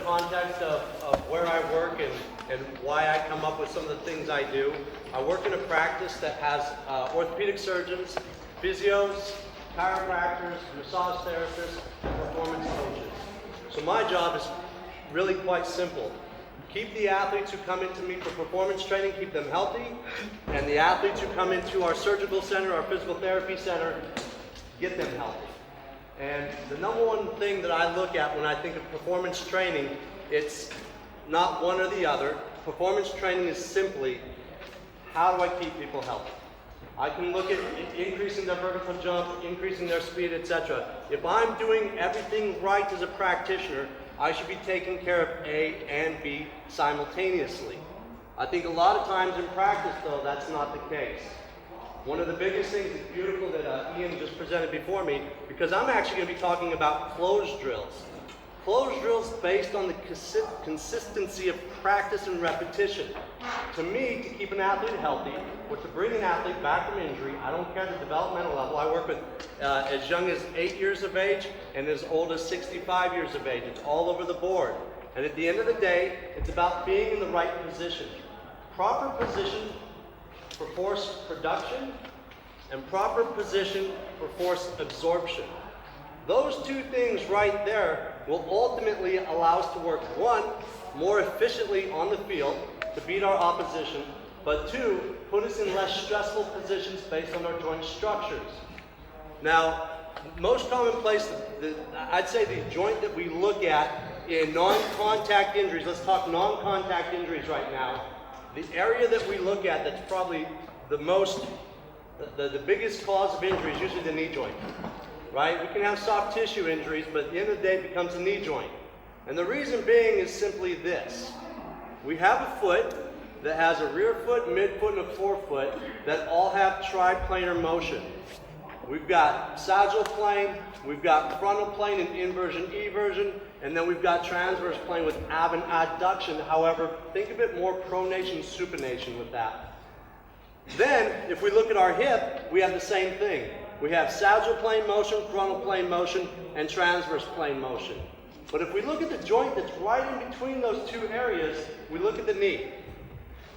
context of where I work and why I come up with some of the things I do. I work in a practice that has orthopedic surgeons, physios, chiropractors, massage therapists, and performance coaches. So my job is really quite simple. Keep the athletes who come into me for performance training, keep them healthy, and the athletes who come into our surgical center, our physical therapy center, get them healthy. And the number one thing that I look at when I think of performance training, it's not one or the other. Performance training is simply, how do I keep people healthy? I can look at increasing their vertical jump, increasing their speed, etc. If I'm doing everything right as a practitioner, I should be taking care of A and B simultaneously. I think a lot of times in practice, though, that's not the case. One of the biggest things is beautiful that Ian just presented before me, because I'm actually going to be talking about closed drills. Closed drills based on the consistency of practice and repetition. To me, to keep an athlete healthy, or to bring an athlete back from injury, I don't care the developmental level. I work with as young as 8 years of age and as old as 65 years of age. It's all over the board. And at the end of the day, it's about being in the right position. Proper position for force production and proper position for force absorption. Those two things right there will ultimately allow us to work, one, more efficiently on the field to beat our opposition, but two, put us in less stressful positions based on our joint structures. Now, most commonplace, I'd say the joint that we look at in non-contact injuries, let's talk non-contact injuries right now, the area that we look at that's probably the biggest cause of injury is usually the knee joint. Right? We can have soft tissue injuries, but at the end of the day, it becomes a knee joint. And the reason being is simply this. We have a foot that has a rear foot, mid foot, and a forefoot that all have triplanar motion. We've got sagittal plane, we've got frontal plane and inversion, eversion, and then we've got transverse plane with ab and adduction. However, think of it more pronation, supination with that. Then, if we look at our hip, we have the same thing. We have sagittal plane motion, frontal plane motion, and transverse plane motion. But if we look at the joint that's right in between those two areas, we look at the knee.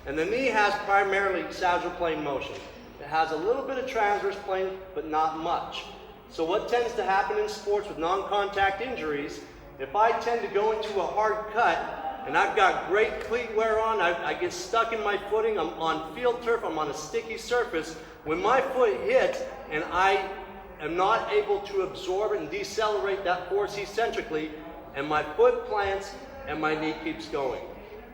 And the knee has primarily sagittal plane motion. It has a little bit of transverse plane, but not much. So what tends to happen in sports with non-contact injuries, if I tend to go into a hard cut, and I've got great cleat wear on, I get stuck in my footing, I'm on field turf, I'm on a sticky surface, when my foot hits and I am not able to absorb and decelerate that force eccentrically, and my foot plants and my knee keeps going.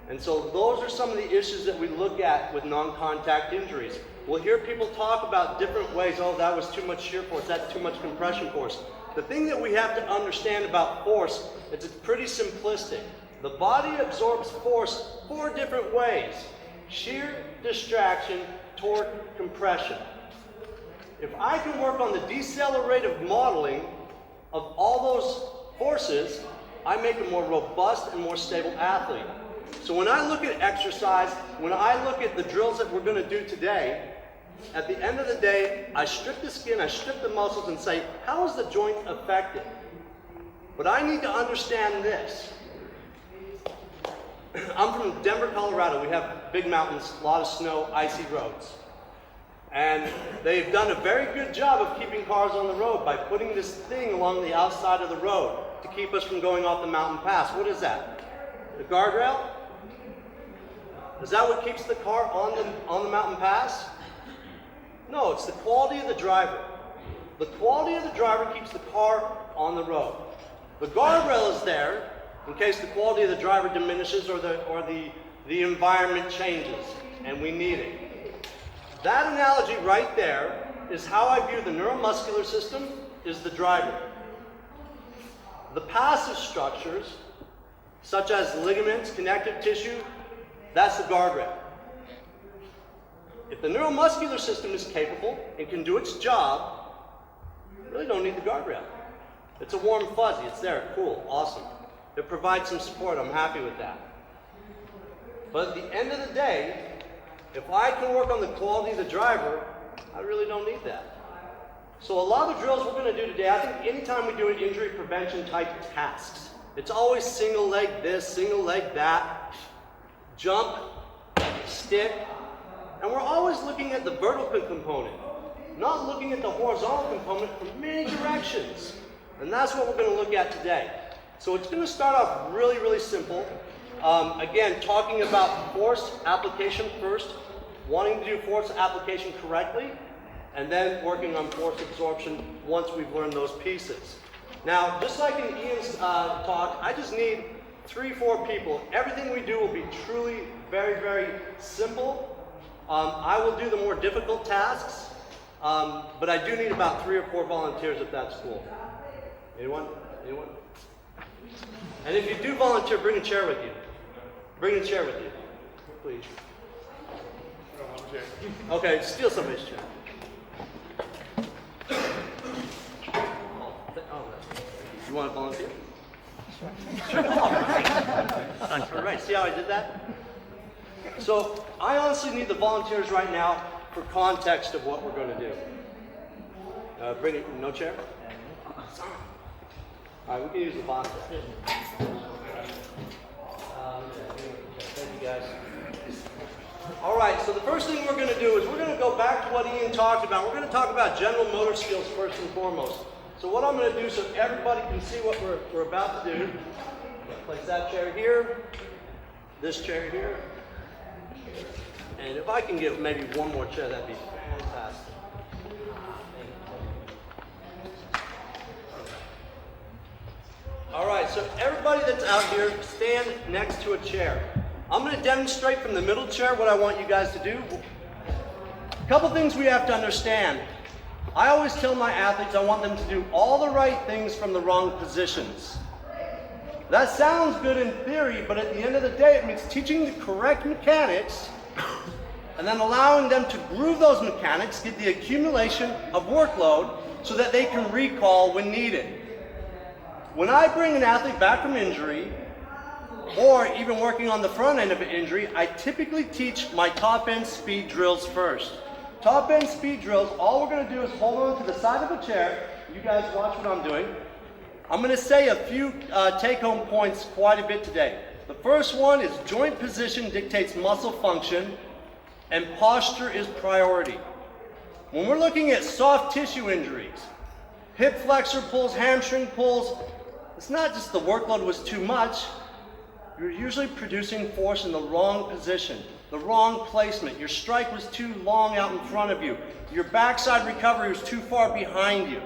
And so those are some of the issues that we look at with non-contact injuries. We'll hear people talk about different ways, oh, that was too much shear force, that's too much compression force. The thing that we have to understand about force is it's pretty simplistic. The body absorbs force 4 different ways: shear, distraction, torque, compression. If I can work on the decelerative modeling of all those forces, I make a more robust and more stable athlete. So when I look at exercise, when I look at the drills that we're going to do today, at the end of the day, I strip the skin, I strip the muscles and say, how is the joint affected? But I need to understand this. I'm from Denver, Colorado. We have big mountains, a lot of snow, icy roads. And they've done a very good job of keeping cars on the road by putting this thing along the outside of the road to keep us from going off the mountain pass. What is that? The guardrail? Is that what keeps the car on the mountain pass? No, it's the quality of the driver. The quality of the driver keeps the car on the road. The guardrail is there in case the quality of the driver diminishes or the environment changes, and we need it. That analogy right there is how I view the neuromuscular system is the driver. The passive structures, such as ligaments, connective tissue, that's the guardrail. If the neuromuscular system is capable and can do its job, you really don't need the guardrail. It's a warm fuzzy, it's there, cool, awesome. It provides some support, I'm happy with that. But at the end of the day, if I can work on the quality of the driver, I really don't need that. So a lot of the drills we're going to do today, I think anytime we do an injury prevention type tasks, It's always single leg this, single leg that, jump, stick, and we're always looking at the vertical component, not looking at the horizontal component from many directions. And that's what we're going to look at today. So it's going to start off really, really simple. Again, talking about force application first, wanting to do force application correctly, and then working on force absorption once we've learned those pieces. Now, just like in Ian's talk, I just need 3-4 people. Everything we do will be truly very, very simple. I will do the more difficult tasks, but I do need about 3 or 4 volunteers if that's cool. Anyone? Anyone? And if you do volunteer, bring a chair with you. Bring a chair with you, please. Okay, steal somebody's chair. You want to volunteer? Sure. All right, see how I did that? So I honestly need the volunteers right now for context of what we're going to do. Bring it, no chair? All right, we can use the box. Thank you guys. All right, so the first thing we're going to do is we're going to go back to what Ian talked about. We're going to talk about general motor skills first and foremost. So what I'm going to do so everybody can see what we're about to do, place that chair here, this chair here, and if I can get maybe one more chair, that'd be fantastic. All right, so everybody that's out here, stand next to a chair. I'm going to demonstrate from the middle chair what I want you guys to do. A couple things we have to understand. I always tell my athletes I want them to do all the right things from the wrong positions. That sounds good in theory, but at the end of the day, it means teaching the correct mechanics and then allowing them to groove those mechanics, get the accumulation of workload so that they can recall when needed. When I bring an athlete back from injury, or even working on the front end of an injury, I typically teach my top end speed drills first. Top end speed drills, all we're going to do is hold on to the side of a chair. You guys watch what I'm doing. I'm going to say a few take-home points quite a bit today. The first one is joint position dictates muscle function, and posture is priority. When we're looking at soft tissue injuries, hip flexor pulls, hamstring pulls, it's not just the workload was too much. You're usually producing force in the wrong position, the wrong placement. Your strike was too long out in front of you. Your backside recovery was too far behind you.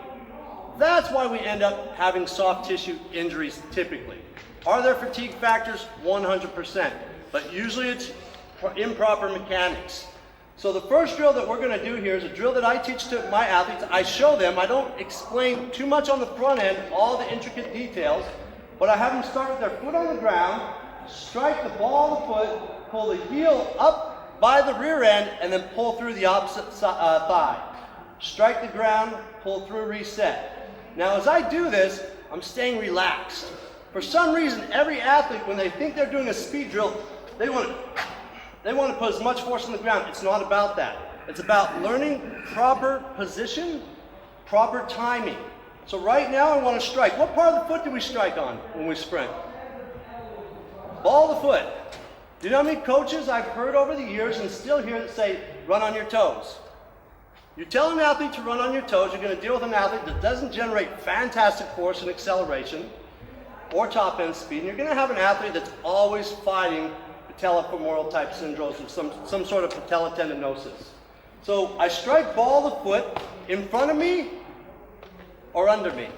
That's why we end up having soft tissue injuries typically. Are there fatigue factors? 100%. But usually it's improper mechanics. So the first drill that we're going to do here is a drill that I teach to my athletes. I show them. I don't explain too much on the front end, all the intricate details, but I have them start with their foot on the ground, strike the ball of the foot, pull the heel up by the rear end, and then pull through the opposite thigh. Strike the ground, pull through, reset. Now as I do this, I'm staying relaxed. For some reason, every athlete, when they think they're doing a speed drill, they want to put as much force on the ground. It's not about that. It's about learning proper position, proper timing. So right now I want to strike. What part of the foot do we strike on when we sprint? Ball of the foot. Do you know how many coaches I've heard over the years and still hear that say, run on your toes? You tell an athlete to run on your toes, you're going to deal with an athlete that doesn't generate fantastic force and acceleration or top end speed, and you're going to have an athlete that's always fighting patellofemoral type syndromes or some sort of patellotendinosis. So I strike ball of the foot in front of me or under me?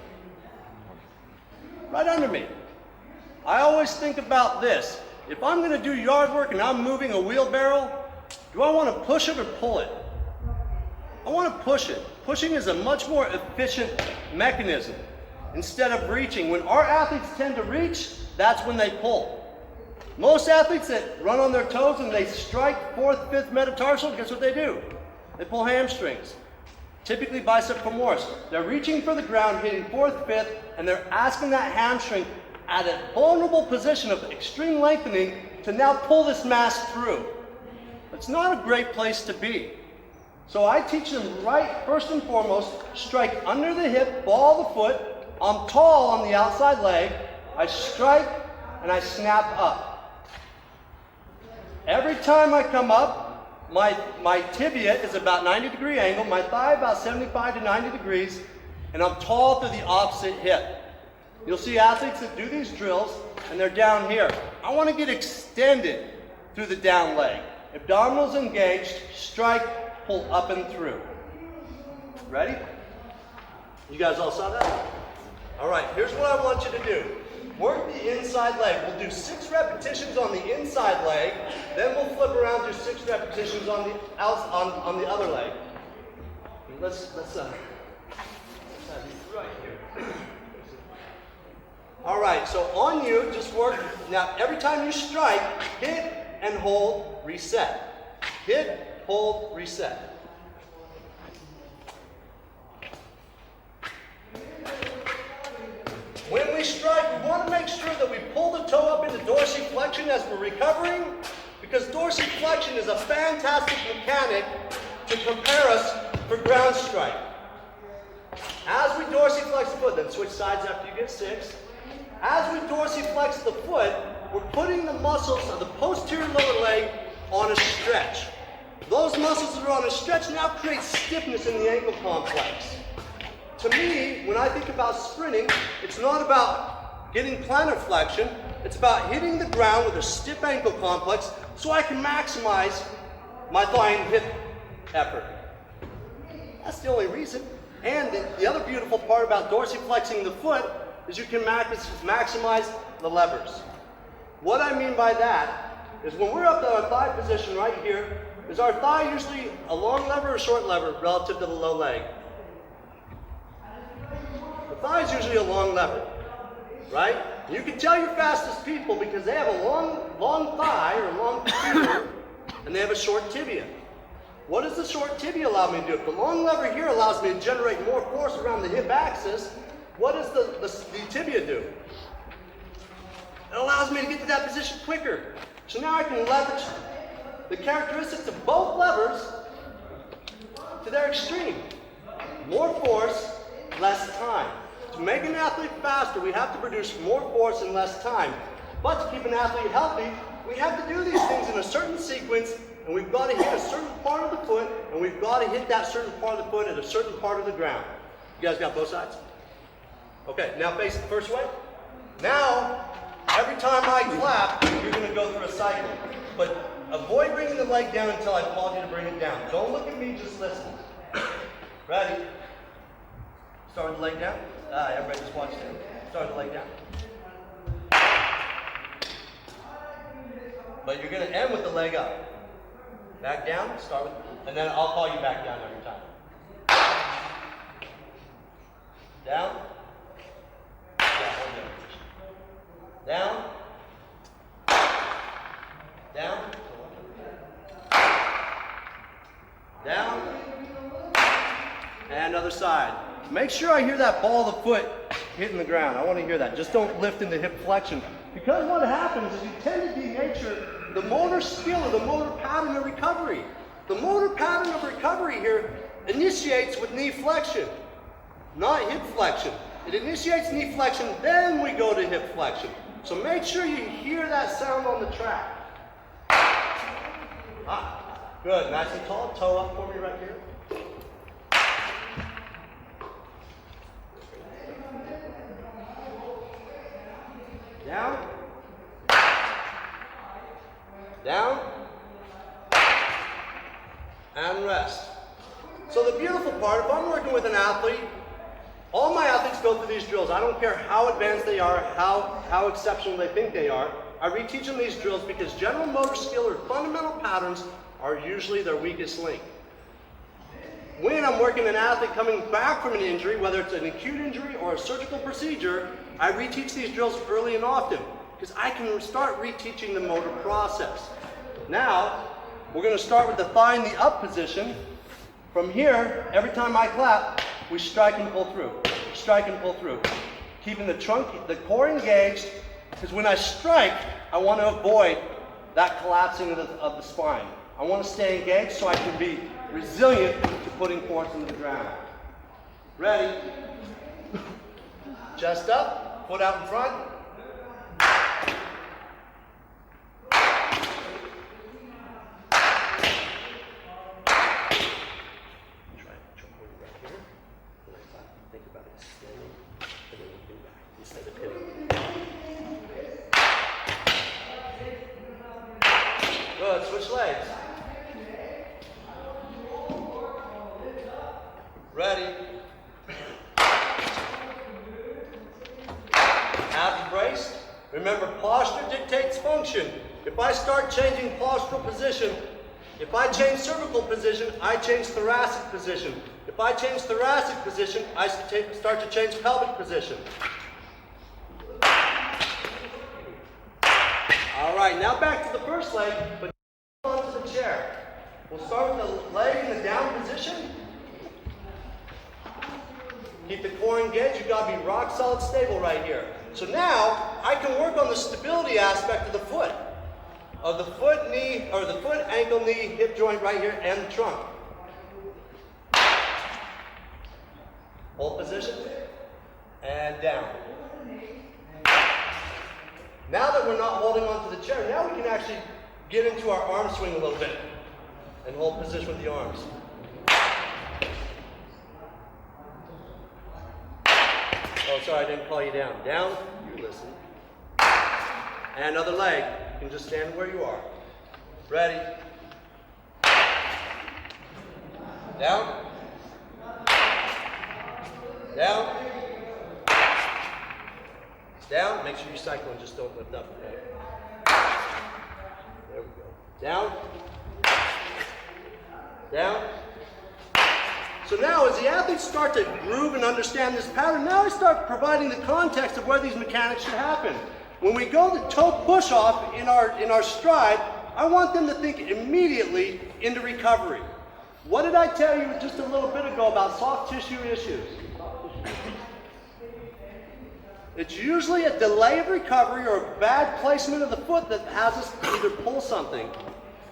Right under me. I always think about this. If I'm going to do yard work and I'm moving a wheelbarrow, do I want to push it or pull it? I want to push it. Pushing is a much more efficient mechanism instead of reaching. When our athletes tend to reach, that's when they pull. Most athletes that run on their toes and they strike 4th, 5th metatarsal, guess what they do? They pull hamstrings. Typically bicep femoris. They're reaching for the ground, hitting 4th, 5th, and they're asking that hamstring at a vulnerable position of extreme lengthening to now pull this mass through. It's not a great place to be. So I teach them right, first and foremost, strike under the hip, ball the foot. I'm tall on the outside leg, I strike, and I snap up. Every time I come up, my tibia is about 90-degree angle, my thigh about 75 to 90 degrees, and I'm tall through the opposite hip. You'll see athletes that do these drills, and they're down here. I want to get extended through the down leg. Abdominals engaged, strike, pull up and through. Ready? You guys all saw that? All right, here's what I want you to do. Work the inside leg. We'll do 6 repetitions on the inside leg, then we'll flip around, do 6 repetitions on the other leg. Let's have these right here. All right, so on you, just work. Now, every time you strike, hit and hold, reset. Hit, hold, reset. When we strike, we want to make sure that we pull the toe up into dorsiflexion as we're recovering, because dorsiflexion is a fantastic mechanic to prepare us for ground strike. As we dorsiflex the foot, then switch sides after you get 6. As we dorsiflex the foot, we're putting the muscles of the posterior lower leg on a stretch. Those muscles that are on a stretch now create stiffness in the ankle complex. To me, when I think about sprinting, it's not about getting plantar flexion, it's about hitting the ground with a stiff ankle complex so I can maximize my thigh and hip effort. That's the only reason. And the other beautiful part about dorsiflexing the foot is you can maximize the levers. What I mean by that is when we're up to our thigh position right here, is our thigh usually a long lever or short lever relative to the low leg? The thigh is usually a long lever, right? You can tell your fastest people because they have a long thigh or a long femur, and they have a short tibia. What does the short tibia allow me to do? If the long lever here allows me to generate more force around the hip axis, what does the tibia do? It allows me to get to that position quicker. So now I can leverage the characteristics of both levers to their extreme. More force, less time. To make an athlete faster, we have to produce more force in less time. But to keep an athlete healthy, we have to do these things in a certain sequence, and we've got to hit a certain part of the foot, and we've got to hit that certain part of the foot at a certain part of the ground. You guys got both sides? Okay, now face it the first way. Now, every time I clap, you're going to go through a cycle. But avoid bringing the leg down until I call you to bring it down. Don't look at me, just listen. Ready? Start with the leg down. Everybody just watch it. Start with the leg down. But you're going to end with the leg up. Back down, start with, and then I'll call you back down every time. Down. Down. Down. Down. And other side. Make sure I hear that ball of the foot hitting the ground. I want to hear that. Just don't lift into hip flexion. Because what happens is you tend to denature the motor skill or the motor pattern of recovery. The motor pattern of recovery here initiates with knee flexion, not hip flexion. It initiates knee flexion, then we go to hip flexion. So make sure you hear that sound on the track. Good, nice and tall. Toe up for me right here. Down. Down. And rest. So the beautiful part, if I'm working with an athlete, all my athletes go through these drills. I don't care how advanced they are, how exceptional they think they are. I reteach them these drills because general motor skill or fundamental patterns are usually their weakest link. When I'm working an athlete coming back from an injury, whether it's an acute injury or a surgical procedure, I reteach these drills early and often because I can start reteaching the motor process. Now, we're going to start with the thigh in the up position. From here, every time I clap, we strike and pull through. Strike and pull through. Keeping the trunk, the core engaged, because when I strike, I want to avoid that collapsing of the spine. I want to stay engaged so I can be resilient to putting force into the ground. Ready? Chest up, foot out in front, Good, switch legs. Ready. Abs braced. Remember, posture dictates function. If I start changing postural position, if I change cervical position, I change thoracic position. If I change thoracic position, I start to change pelvic position. All right, now back to the first leg, but onto the chair. We'll start with the leg in the down position. Keep the core engaged. You've got to be rock solid stable right here. So now I can work on the stability aspect of the foot. Of the foot, knee, or the foot, ankle, knee, hip joint right here, and the trunk. Hold position, and down. Now that we're not holding onto the chair, now we can actually get into our arm swing a little bit and hold position with the arms. Oh, sorry, I didn't call you down. Down, you listen. And other leg. You can just stand where you are. Ready. Down. Down. Down. Make sure you cycle and just don't lift up, okay? There we go. Down. Down. So now as the athletes start to groove and understand this pattern, now I start providing the context of where these mechanics should happen. When we go to toe push off in our stride, I want them to think immediately into recovery. What did I tell you just a little bit ago about soft tissue issues? It's usually a delay of recovery or a bad placement of the foot that has us either pull something,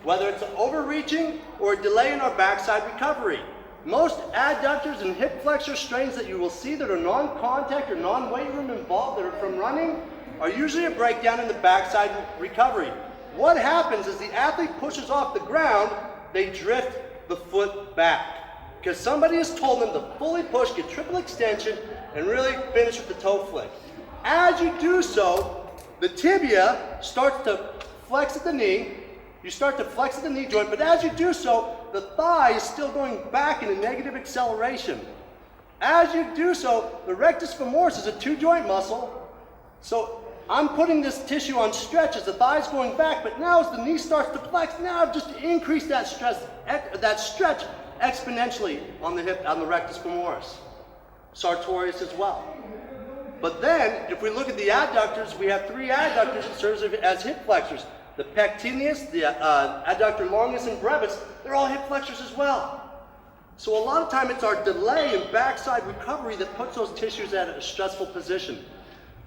whether it's an overreaching or a delay in our backside recovery. Most adductors and hip flexor strains that you will see that are non-contact or non-weight room involved that are from running are usually a breakdown in the backside recovery. What happens is the athlete pushes off the ground, they drift the foot back. Because somebody has told them to fully push, get triple extension, and really finish with the toe flick. As you do so, the tibia starts to flex at the knee. You start to flex at the knee joint, but as you do so, the thigh is still going back in a negative acceleration. As you do so, the rectus femoris is a two-joint muscle. So I'm putting this tissue on stretch as the thigh is going back, but now as the knee starts to flex, now I've just increased that stretch exponentially on the hip, on the rectus femoris. Sartorius as well. But then, if we look at the adductors, we have three adductors that serve as hip flexors. The pectineus, the adductor longus and brevis, they're all hip flexors as well. So a lot of time it's our delay in backside recovery that puts those tissues at a stressful position.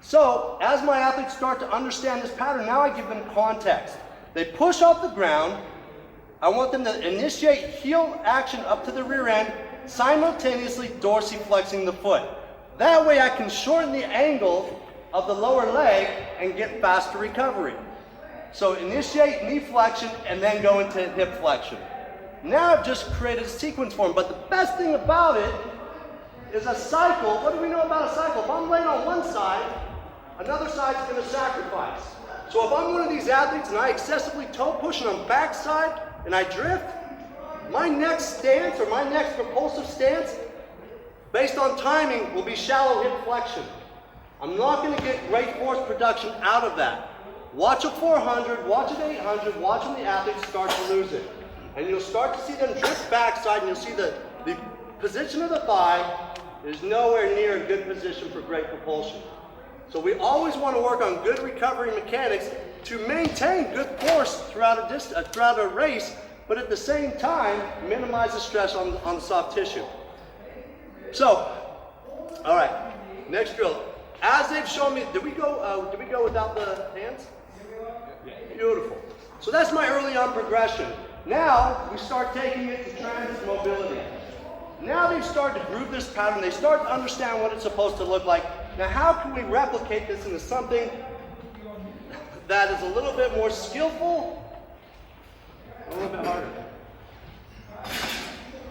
So, as my athletes start to understand this pattern, now I give them context. They push off the ground. I want them to initiate heel action up to the rear end, simultaneously dorsiflexing the foot. That way I can shorten the angle of the lower leg and get faster recovery. So initiate knee flexion and then go into hip flexion. Now I've just created a sequence for them, but the best thing about it is a cycle. What do we know about a cycle? If I'm laying on one side, another side's going to sacrifice. So if I'm one of these athletes and I excessively toe push and I'm backside and I drift, my next stance or my next propulsive stance, based on timing, will be shallow hip flexion. I'm not going to get great force production out of that. Watch a 400, watch an 800, watch when the athletes start to lose it. And you'll start to see them drift backside and you'll see the position of the thigh is nowhere near a good position for great propulsion. So we always want to work on good recovery mechanics to maintain good force throughout a race, but at the same time, minimize the stress on the soft tissue. So, all right, next drill. As they've shown me, did we go without the hands? Beautiful. So that's my early on progression. Now we start taking it to transit mobility. Now they've started to groove this pattern. They start to understand what it's supposed to look like. Now how can we replicate this into something that is a little bit more skillful, a little bit harder?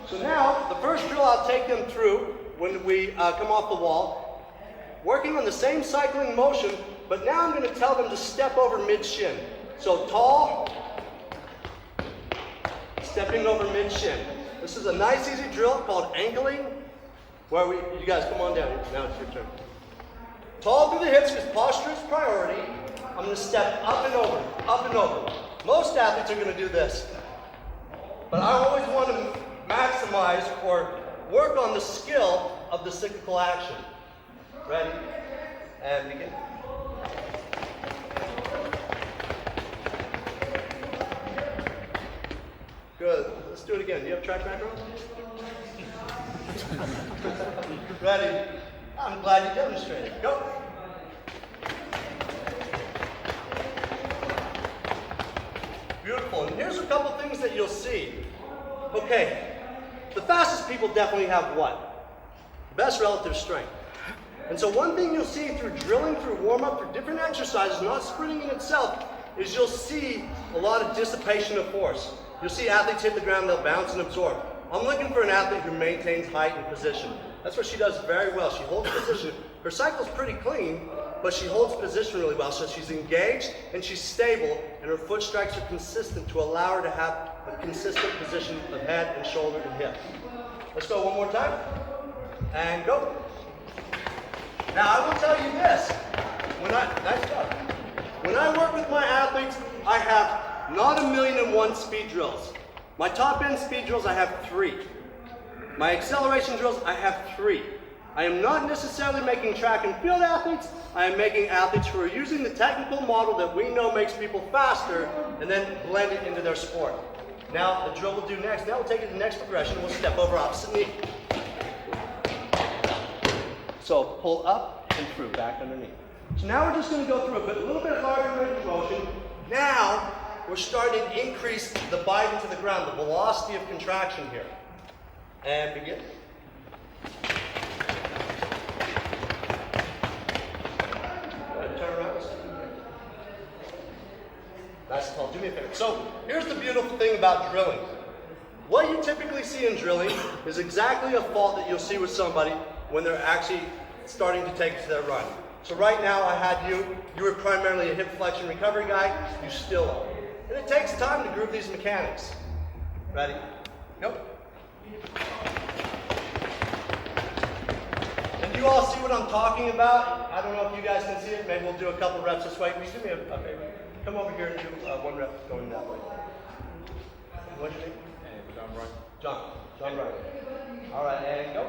So now, the first drill I'll take them through when we come off the wall Working on the same cycling motion, but now I'm going to tell them to step over mid-shin. So tall, stepping over mid-shin. This is a nice easy drill called ankling, where you guys come on down. Now it's your turn. Tall through the hips because posture is priority. I'm going to step up and over, up and over. Most athletes are going to do this. But I always want to maximize or work on the skill of the cyclical action. Ready? And begin. Good. Let's do it again. Do you have track background? Ready? I'm glad you demonstrated. Go. Beautiful. And here's a couple things that you'll see. Okay. The fastest people definitely have what? Best relative strength. And so one thing you'll see through drilling through warm-up for different exercises, not sprinting in itself, is you'll see a lot of dissipation of force. You'll see athletes hit the ground, they'll bounce and absorb. I'm looking for an athlete who maintains height and position. That's what she does very well. She holds position. Her cycle's pretty clean, but she holds position really well. So she's engaged and she's stable, and her foot strikes are consistent to allow her to have a consistent position of head and shoulder and hip. Let's go one more time. And go. Now I will tell you this. When I work with my athletes, I have not 1,000,001 speed drills. My top end speed drills, I have 3. My acceleration drills, I have 3. I am not necessarily making track and field athletes. I am making athletes who are using the technical model that we know makes people faster and then blend it into their sport. Now the drill we'll do next, now we'll take it to the next progression. We'll step over opposite knee. So pull up and through, back underneath. So now we're just going to go through a little bit larger range of motion. Now we're starting to increase the bite into the ground, the velocity of contraction here. And begin. Turn around. Nice and tall. Do me a favor. So here's the beautiful thing about drilling. What you typically see in drilling is exactly a fault that you'll see with somebody when they're actually starting to take it to their run. So right now I had you were primarily a hip flexion recovery guy, you still are. And it takes time to groove these mechanics. Ready? Go. And you all see what I'm talking about? I don't know if you guys can see it. Maybe we'll do a couple reps this way. Will you do me a favor? Come over here and do one rep going that way. What's your name? John Wright. John Wright. All right, and go.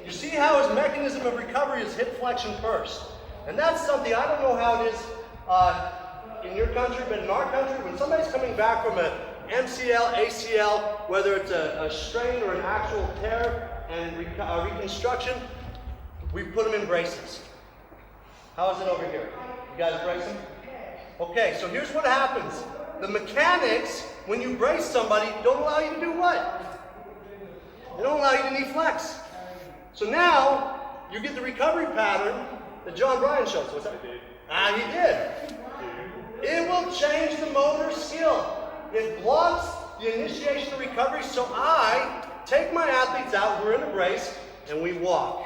You see how his mechanism of recovery is hip flexion first. And that's something, I don't know how it is in your country, but in our country, when somebody's coming back from an MCL, ACL, whether it's a strain or an actual tear and reconstruction, we put them in braces. How is it over here? You guys brace them? Okay, so here's what happens. The mechanics, when you brace somebody, don't allow you to do what? They don't allow you to knee flex. So now, you get the recovery pattern that John Bryan showed. So what's that? He did. It will change the motor skill. It blocks the initiation of recovery, so I take my athletes out, we're in a brace, and we walk.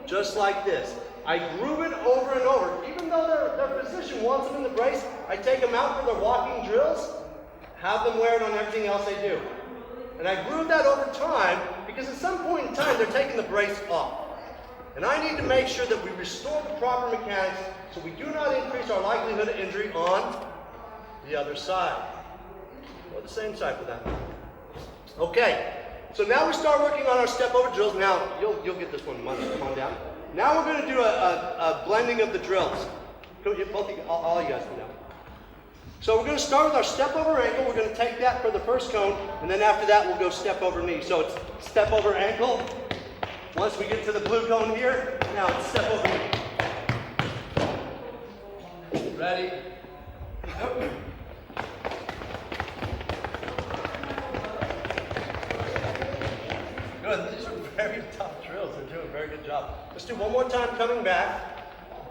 Just like this. I groove it over and over. Even though their physician wants them in the brace, I take them out for their walking drills, have them wear it on everything else they do. And I groove that over time, because at some point in time, they're taking the brace off. And I need to make sure that we restore the proper mechanics so we do not increase our likelihood of injury on the other side. Or the same side for that. Okay, so now we start working on our step over drills. Now, you'll get this one, come on down. Now we're going to do a blending of the drills. All you guys come down. So we're going to start with our step over ankle. We're going to take that for the first cone, and then after that we'll go step over knee. So it's step over ankle. Once we get to the blue cone here, now it's step over knee. Ready? Nope. Good. These are very tough drills. They're doing a very good job. Let's do one more time coming back.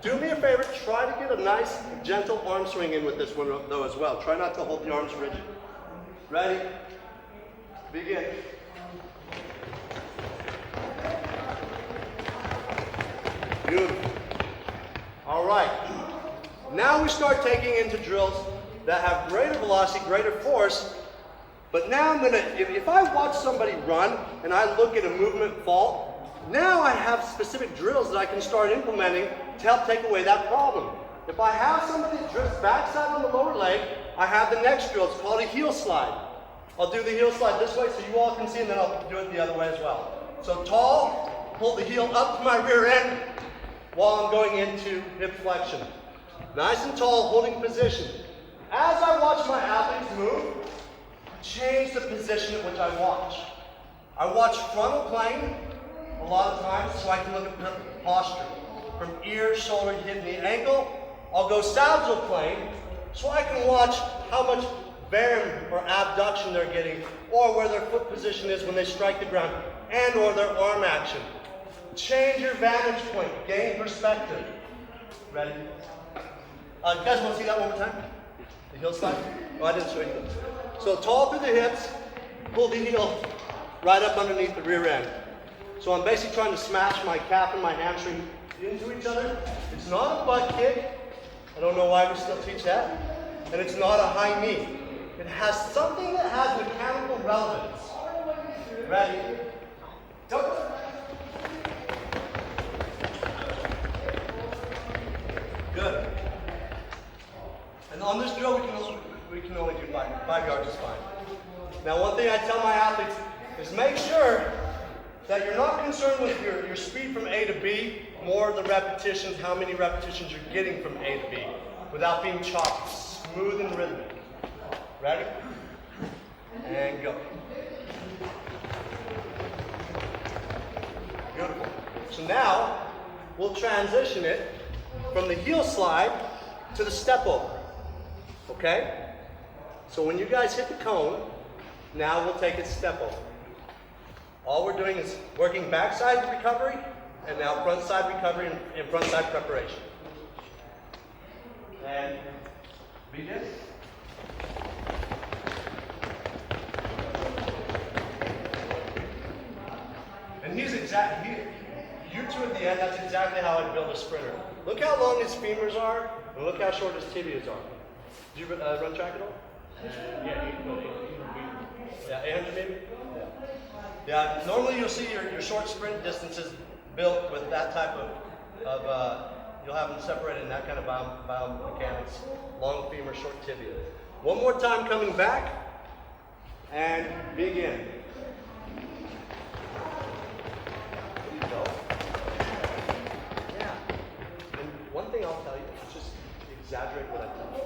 Do me a favor, try to get a nice, gentle arm swing in with this one though as well. Try not to hold the arms rigid. Ready? Begin. Beautiful. All right. Now we start taking into drills that have greater velocity, greater force. But now I'm gonna, if I watch somebody run and I look at a movement fault, now I have specific drills that I can start implementing to help take away that problem. If I have somebody that drifts backside on the lower leg, I have the next drill. It's called a heel slide. I'll do the heel slide this way so you all can see, and then I'll do it the other way as well. So tall, pull the heel up to my rear end while I'm going into hip flexion. Nice and tall, holding position. As I watch my athletes move, change the position at which I watch. I watch frontal plane a lot of times so I can look at posture. From ear, shoulder, hip, knee, ankle. I'll go sagittal plane so I can watch how much bearing or abduction they're getting, or where their foot position is when they strike the ground, and or their arm action. Change your vantage point, gain perspective. Ready? You guys want to see that one more time? The heel slide? Oh, I didn't show you. So tall through the hips, pull the heel right up underneath the rear end. So I'm basically trying to smash my calf and my hamstring into each other. It's not a butt kick. I don't know why we still teach that. And it's not a high knee. It has something that has mechanical relevance. Ready? Go. Good. And on this drill, we can only do 5 yards is fine. Now, one thing I tell my athletes is make sure that you're not concerned with your speed from A to B, more the repetitions, how many repetitions you're getting from A to B, without being choppy, smooth and rhythmic. Ready? And go. Beautiful. So now, we'll transition it from the heel slide to the step over. Okay? So when you guys hit the cone, now we'll take it step over. All we're doing is working backside recovery, and now front side recovery and front side preparation. And begin. And you two at the end, that's exactly how I'd build a sprinter. Look how long his femurs are, and look how short his tibias are. Did you run track at all? Yeah, 800 maybe? Yeah, normally you'll see your short sprint distances built with that type of you'll have them separated in that kind of biomechanics. Long femur, short tibia. One more time coming back, and begin. There you go. Yeah. And one thing I'll tell you is just exaggerate what I tell you.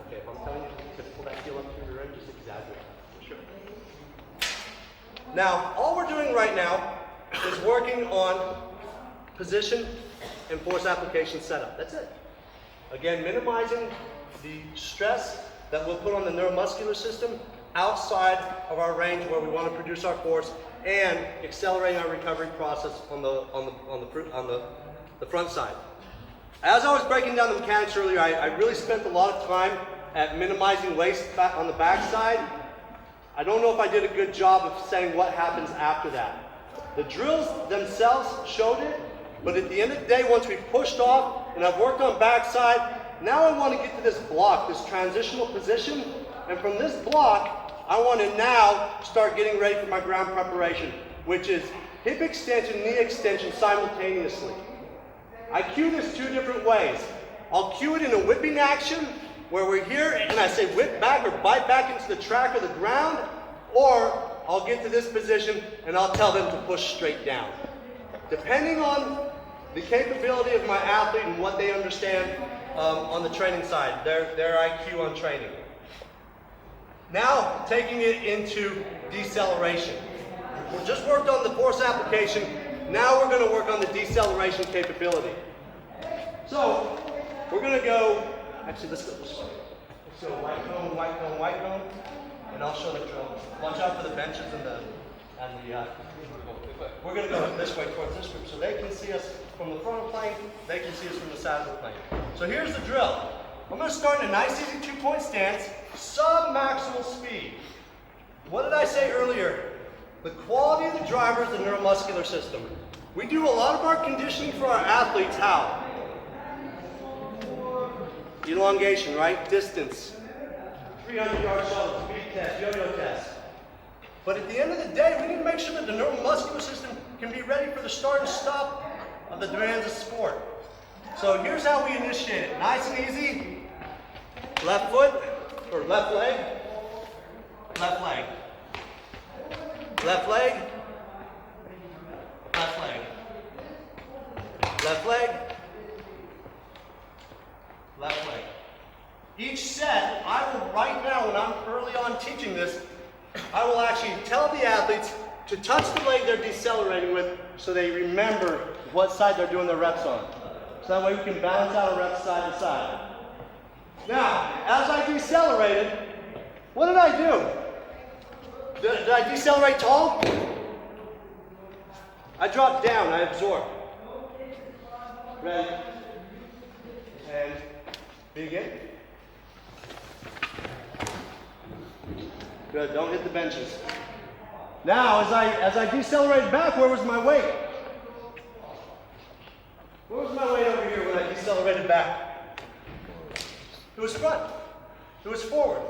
Okay, if I'm telling you to pull that heel up through your end, just exaggerate. Sure. Now, all we're doing right now is working on position and force application setup. That's it. Again, minimizing the stress that we'll put on the neuromuscular system outside of our range where we want to produce our force, and accelerating our recovery process on the front side. As I was breaking down the mechanics earlier, I really spent a lot of time at minimizing waste on the back side. I don't know if I did a good job of saying what happens after that. The drills themselves showed it, but at the end of the day, once we've pushed off and I've worked on backside, now I want to get to this block, this transitional position, and from this block, I want to now start getting ready for my ground preparation, which is hip extension, knee extension simultaneously. I cue this 2 different ways. I'll cue it in a whipping action, where we're here and I say whip back or bite back into the track or the ground, or I'll get to this position and I'll tell them to push straight down. Depending on the capability of my athlete and what they understand on the training side, their IQ on training. Now, taking it into deceleration. We just worked on the force application. Now we're going to work on the deceleration capability. So, we're going to go, actually let's go white cone, white cone, white cone, and I'll show the drill. Watch out for the benches we're going to go this way towards this group so they can see us from the frontal plane, they can see us from the sagittal plane. So here's the drill. I'm going to start in a nice easy 2-point stance, sub-maximal speed. What did I say earlier? The quality of the driver is the neuromuscular system. We do a lot of our conditioning for our athletes how? Elongation, right? Distance. 300-yard shuttle, speed test, yo-yo test. But at the end of the day, we need to make sure that the neuromuscular system can be ready for the start and stop of the demands of sport. So here's how we initiate it. Nice and easy. Left foot, or left leg. Left leg. Left leg. Left leg. Left leg. Left leg. Each set, I will right now, when I'm early on teaching this, I will actually tell the athletes to touch the leg they're decelerating with so they remember what side they're doing their reps on. So that way we can balance out a rep side to side. Now, as I decelerated, what did I do? Did I decelerate tall? I dropped down, I absorbed. Ready? And begin. Good, don't hit the benches. Now, as I decelerated back, where was my weight? Where was my weight over here when I decelerated back? It was front. It was forward.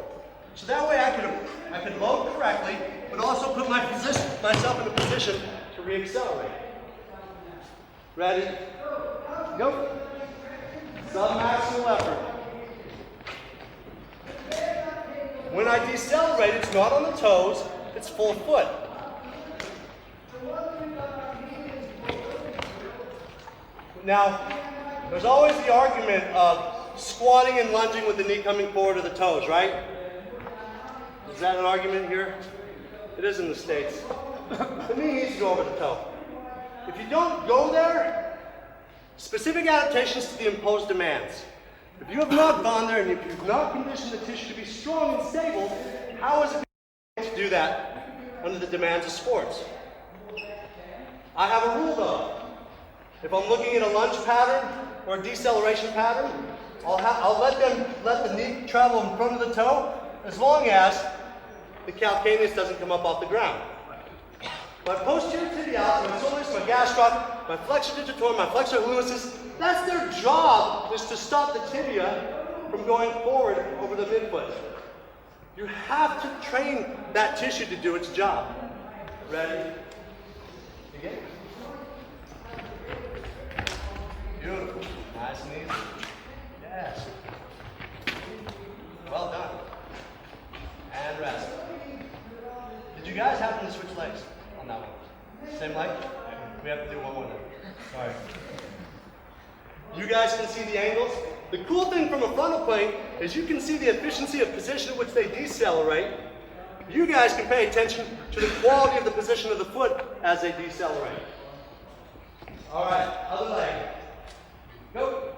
So that way I could load correctly, but also put myself in a position to reaccelerate. Ready? Go. Submaximal effort. When I decelerate, it's not on the toes, it's full foot. Now, there's always the argument of squatting and lunging with the knee coming forward to the toes, right? Is that an argument here? It is in the States. The knee needs to go over the toe. If you don't go there, specific adaptations to the imposed demands. If you have not gone there and if you've not conditioned the tissue to be strong and stable, how is it to do that under the demands of sports? I have a rule though. If I'm looking at a lunge pattern or a deceleration pattern, I'll let the knee travel in front of the toe as long as the calcaneus doesn't come up off the ground. My posterior tibialis, my soleus, my gastroc, my flexor digitorum, my flexor hallucis, that's their job, is to stop the tibia from going forward over the midfoot. You have to train that tissue to do its job. Ready? Begin. Beautiful. Nice and easy. Yes. Well done. And rest. Did you guys happen to switch legs on that one? Same leg? We have to do one more now. Sorry. You guys can see the angles. The cool thing from a frontal plane is you can see the efficiency of position at which they decelerate. You guys can pay attention to the quality of the position of the foot as they decelerate. All right, other leg. Go.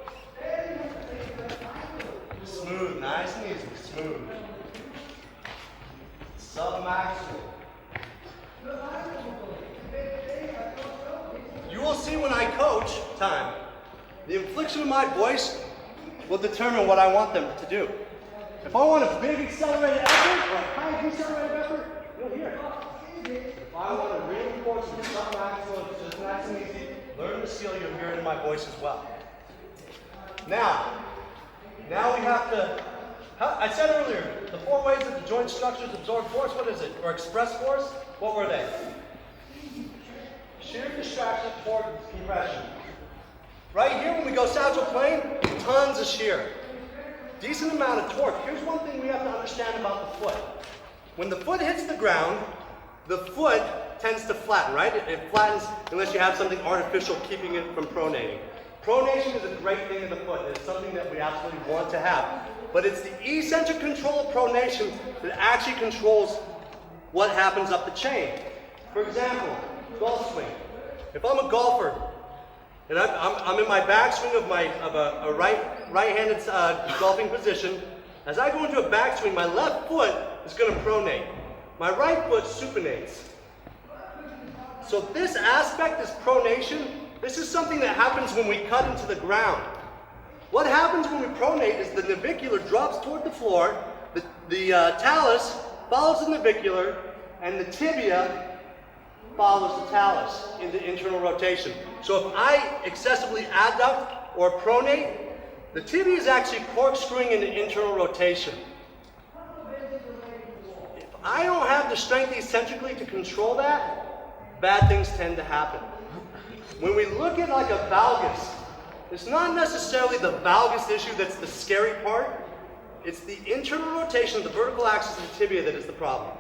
Smooth, nice and easy, smooth. Submaximal. You will see when I coach, time, the inflection of my voice will determine what I want them to do. If I want a big accelerated effort or a high decelerated effort, you'll hear it. If I want to reinforce the submaximal, it's just nice and easy, learn the skill, you'll hear it in my voice as well. Now we have to, I said earlier, the 4 ways that the joint structures absorb force, what is it? Or express force? What were they? Shear, distraction, torque, compression. Right here when we go sagittal plane, tons of shear. Decent amount of torque. Here's one thing we have to understand about the foot. When the foot hits the ground, the foot tends to flatten, right? It flattens unless you have something artificial keeping it from pronating. Pronation is a great thing in the foot. It's something that we absolutely want to have. But it's the eccentric control of pronation that actually controls what happens up the chain. For example, golf swing. If I'm a golfer and I'm in my backswing of a right-handed golfing position, as I go into a backswing, my left foot is going to pronate. My right foot supinates. So this aspect, this pronation, this is something that happens when we cut into the ground. What happens when we pronate is the navicular drops toward the floor, the talus follows the navicular, and the tibia follows the talus into internal rotation. So if I excessively adduct or pronate, the tibia is actually corkscrewing into internal rotation. If I don't have the strength eccentrically to control that, bad things tend to happen. When we look at like a valgus, it's not necessarily the valgus issue that's the scary part. It's the internal rotation of the vertical axis of the tibia that is the problem.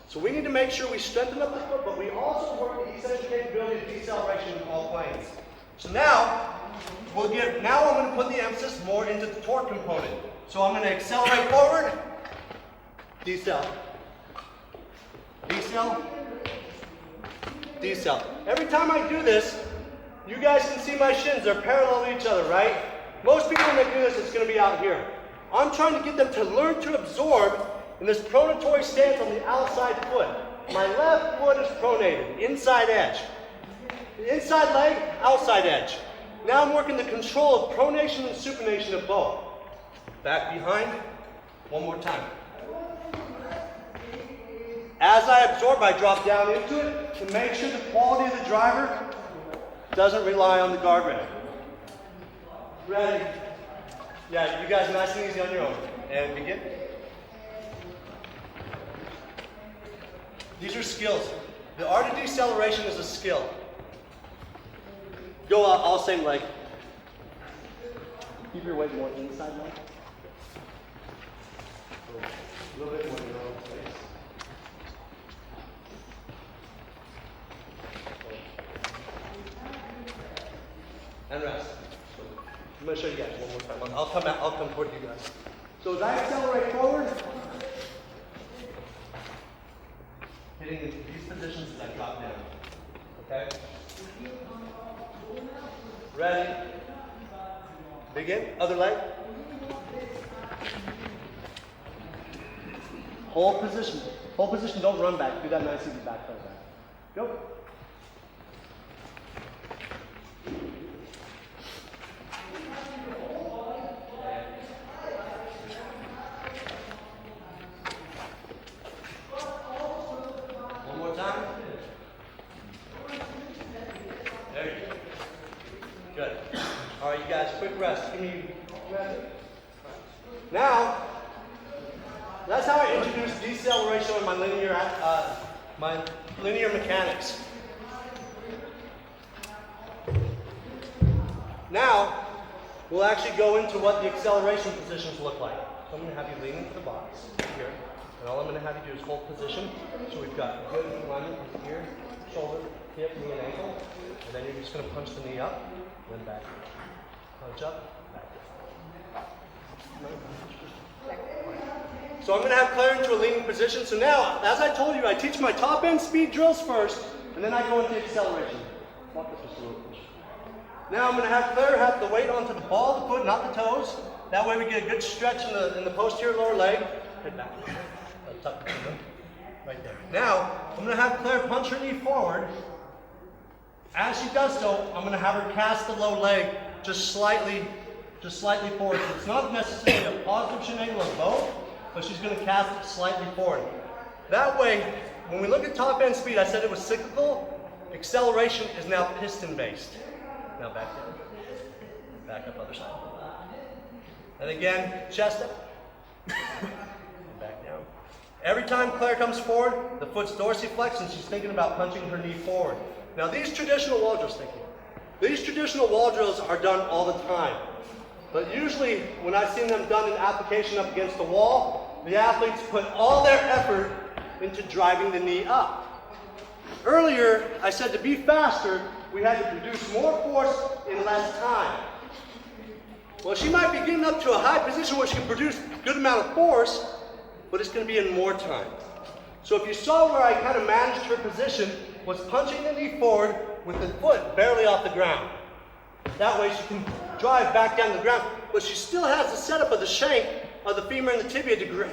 So we need to make sure we strengthen up the foot, but we also work the eccentric capability of deceleration in all planes. So now, I'm going to put the emphasis more into the torque component. So I'm going to accelerate forward, decel, decel, decel. Every time I do this, you guys can see my shins, they're parallel to each other, right? Most people when they do this, it's going to be out here. I'm trying to get them to learn to absorb in this pronatory stance on the outside foot. My left foot is pronated, inside edge. The inside leg, outside edge. Now I'm working the control of pronation and supination of both. Back behind, one more time. As I absorb, I drop down into it to make sure the quality of the driver doesn't rely on the guardrail. Ready? Yeah, you guys nice and easy on your own. And begin. These are skills. The art of deceleration is a skill. Go out all same leg. Keep your weight more inside leg. A little bit more in your own space. And rest. I'm going to show you guys one more time. I'll come toward you guys. So as I accelerate forward, hitting into these positions as I drop down. Okay? Ready? Begin. Other leg. Hold position. Hold position. Don't run back. Do that nice easy back foot back. Go. Now, that's how I introduce deceleration in my linear mechanics. Now, we'll actually go into what the acceleration positions look like. So I'm going to have you lean into the box here, and all I'm going to have you do is hold position. So we've got good alignment with ear, shoulder, hip, knee, and ankle, and then you're just going to punch the knee up, and then back. Punch up. So I'm going to have Claire into a leaning position. So now, as I told you, I teach my top end speed drills first, and then I go into acceleration. Walk this just a little bit. Now I'm going to have Claire have the weight onto the ball of the foot, not the toes. That way we get a good stretch in the posterior lower leg. Head back. Tuck the chin right there. Now, I'm going to have Claire punch her knee forward. As she does so, I'm going to have her cast the low leg just slightly forward. So it's not necessarily a positive shin angle of both, but she's going to cast it slightly forward. That way, when we look at top end speed, I said it was cyclical. Acceleration is now piston based. Now back down. Back up other side. And again, chest up. Back down. Every time Claire comes forward, the foot's dorsiflexed and she's thinking about punching her knee forward. Now these traditional wall drills, are done all the time. But usually, when I've seen them done in application up against the wall, the athletes put all their effort into driving the knee up. Earlier, I said to be faster, we had to produce more force in less time. Well, she might be getting up to a high position where she can produce a good amount of force, but it's going to be in more time. So if you saw where I kind of managed her position, was punching the knee forward with the foot barely off the ground. That way she can drive back down to the ground, but she still has the setup of the shank of the femur and the tibia to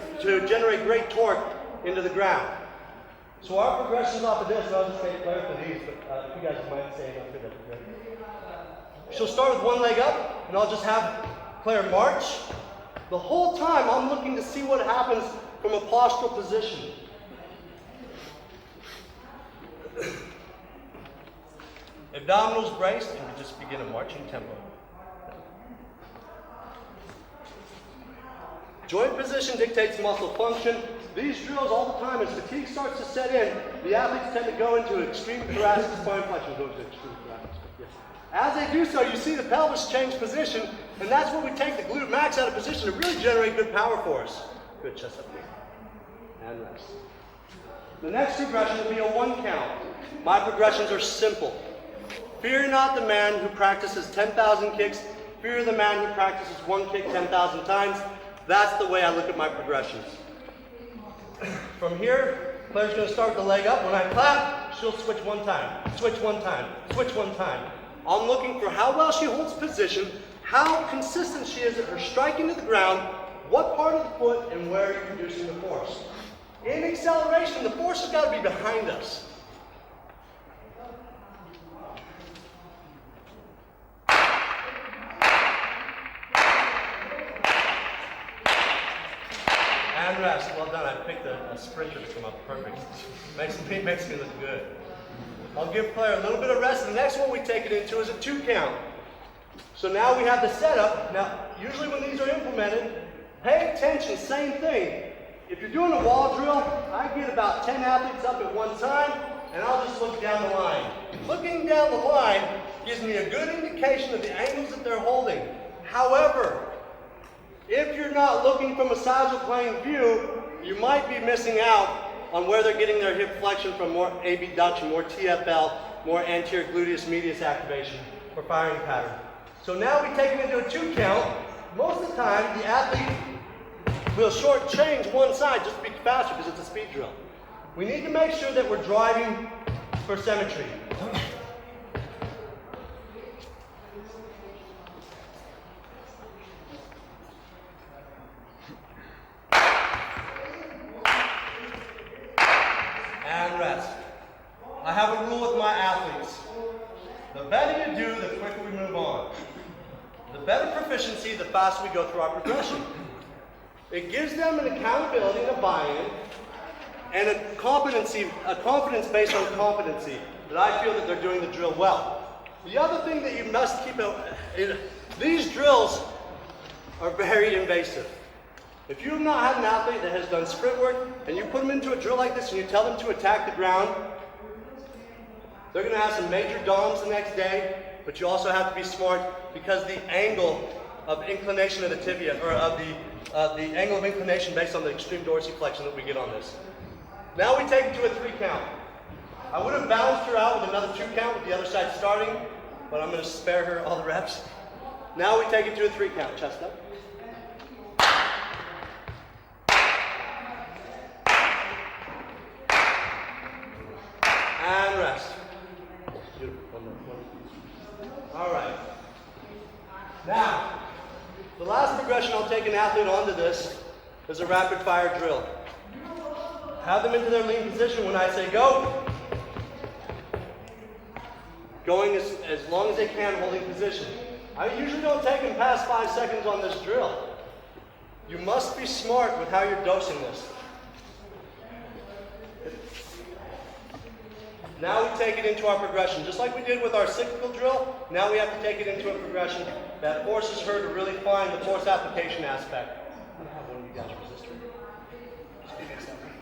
generate great torque into the ground. So our progressions off of this, and I'll just say Claire for these, but if you guys might say enough for that. She'll start with one leg up, and I'll just have Claire march. The whole time I'm looking to see what happens from a postural position. Abdominals braced, and we just begin a marching tempo. Joint position dictates muscle function. These drills all the time, as fatigue starts to set in, the athletes tend to go into extreme thoracic spine flexion. Go into extreme thoracic spine. Yes. As they do so, you see the pelvis change position, and that's where we take the glute max out of position to really generate good power for us. Good, chest up here. And rest. The next progression will be a 1 count. My progressions are simple. Fear not the man who practices 10,000 kicks. Fear the man who practices 1 kick 10,000 times. That's the way I look at my progressions. From here, player's going to start the leg up. When I clap, she'll switch 1 time, switch 1 time, switch 1 time. I'm looking for how well she holds position, how consistent she is at her striking to the ground, what part of the foot, and where you're producing the force. In acceleration, the force has got to be behind us. And rest. Well done. I picked a sprinter to come up perfect. Makes me look good. I'll give player a little bit of rest. The next one we take it into is a 2 count. So now we have the setup. Now, usually when these are implemented, pay attention, same thing. If you're doing a wall drill, I get about 10 athletes up at one time, and I'll just look down the line. Looking down the line gives me a good indication of the angles that they're holding. However, if you're not looking from a sagittal plane view, you might be missing out on where they're getting their hip flexion from more abduction, more TFL, more anterior gluteus medius activation for firing pattern. So now we take them into a 2 count. Most of the time, the athlete will short change one side just to be faster because it's a speed drill. We need to make sure that we're driving for symmetry. And rest. I have a rule with my athletes. The better you do, the quicker we move on. The better proficiency, the faster we go through our progression. It gives them an accountability and a buy-in and a confidence based on competency that I feel that they're doing the drill well. The other thing that you must keep these drills are very invasive. If you have not had an athlete that has done sprint work and you put them into a drill like this and you tell them to attack the ground, they're going to have some major DOMs the next day, but you also have to be smart because the angle of inclination of the tibia, or of the angle of inclination based on the extreme dorsiflexion that we get on this. Now we take it to a 3 count. I would have balanced her out with another 2 count with the other side starting, but I'm going to spare her all the reps. Now we take it to a 3 count, chest up. And rest. Beautiful. One more. All right. Now, the last progression I'll take an athlete onto this is a rapid fire drill. Have them into their lean position when I say go. Going as long as they can, holding position. I usually don't take them past 5 seconds on this drill. You must be smart with how you're dosing this. Now we take it into our progression. Just like we did with our cyclical drill, now we have to take it into a progression that forces her to really find the force application aspect. I'm going to have one of you guys resist her. Just give me a second.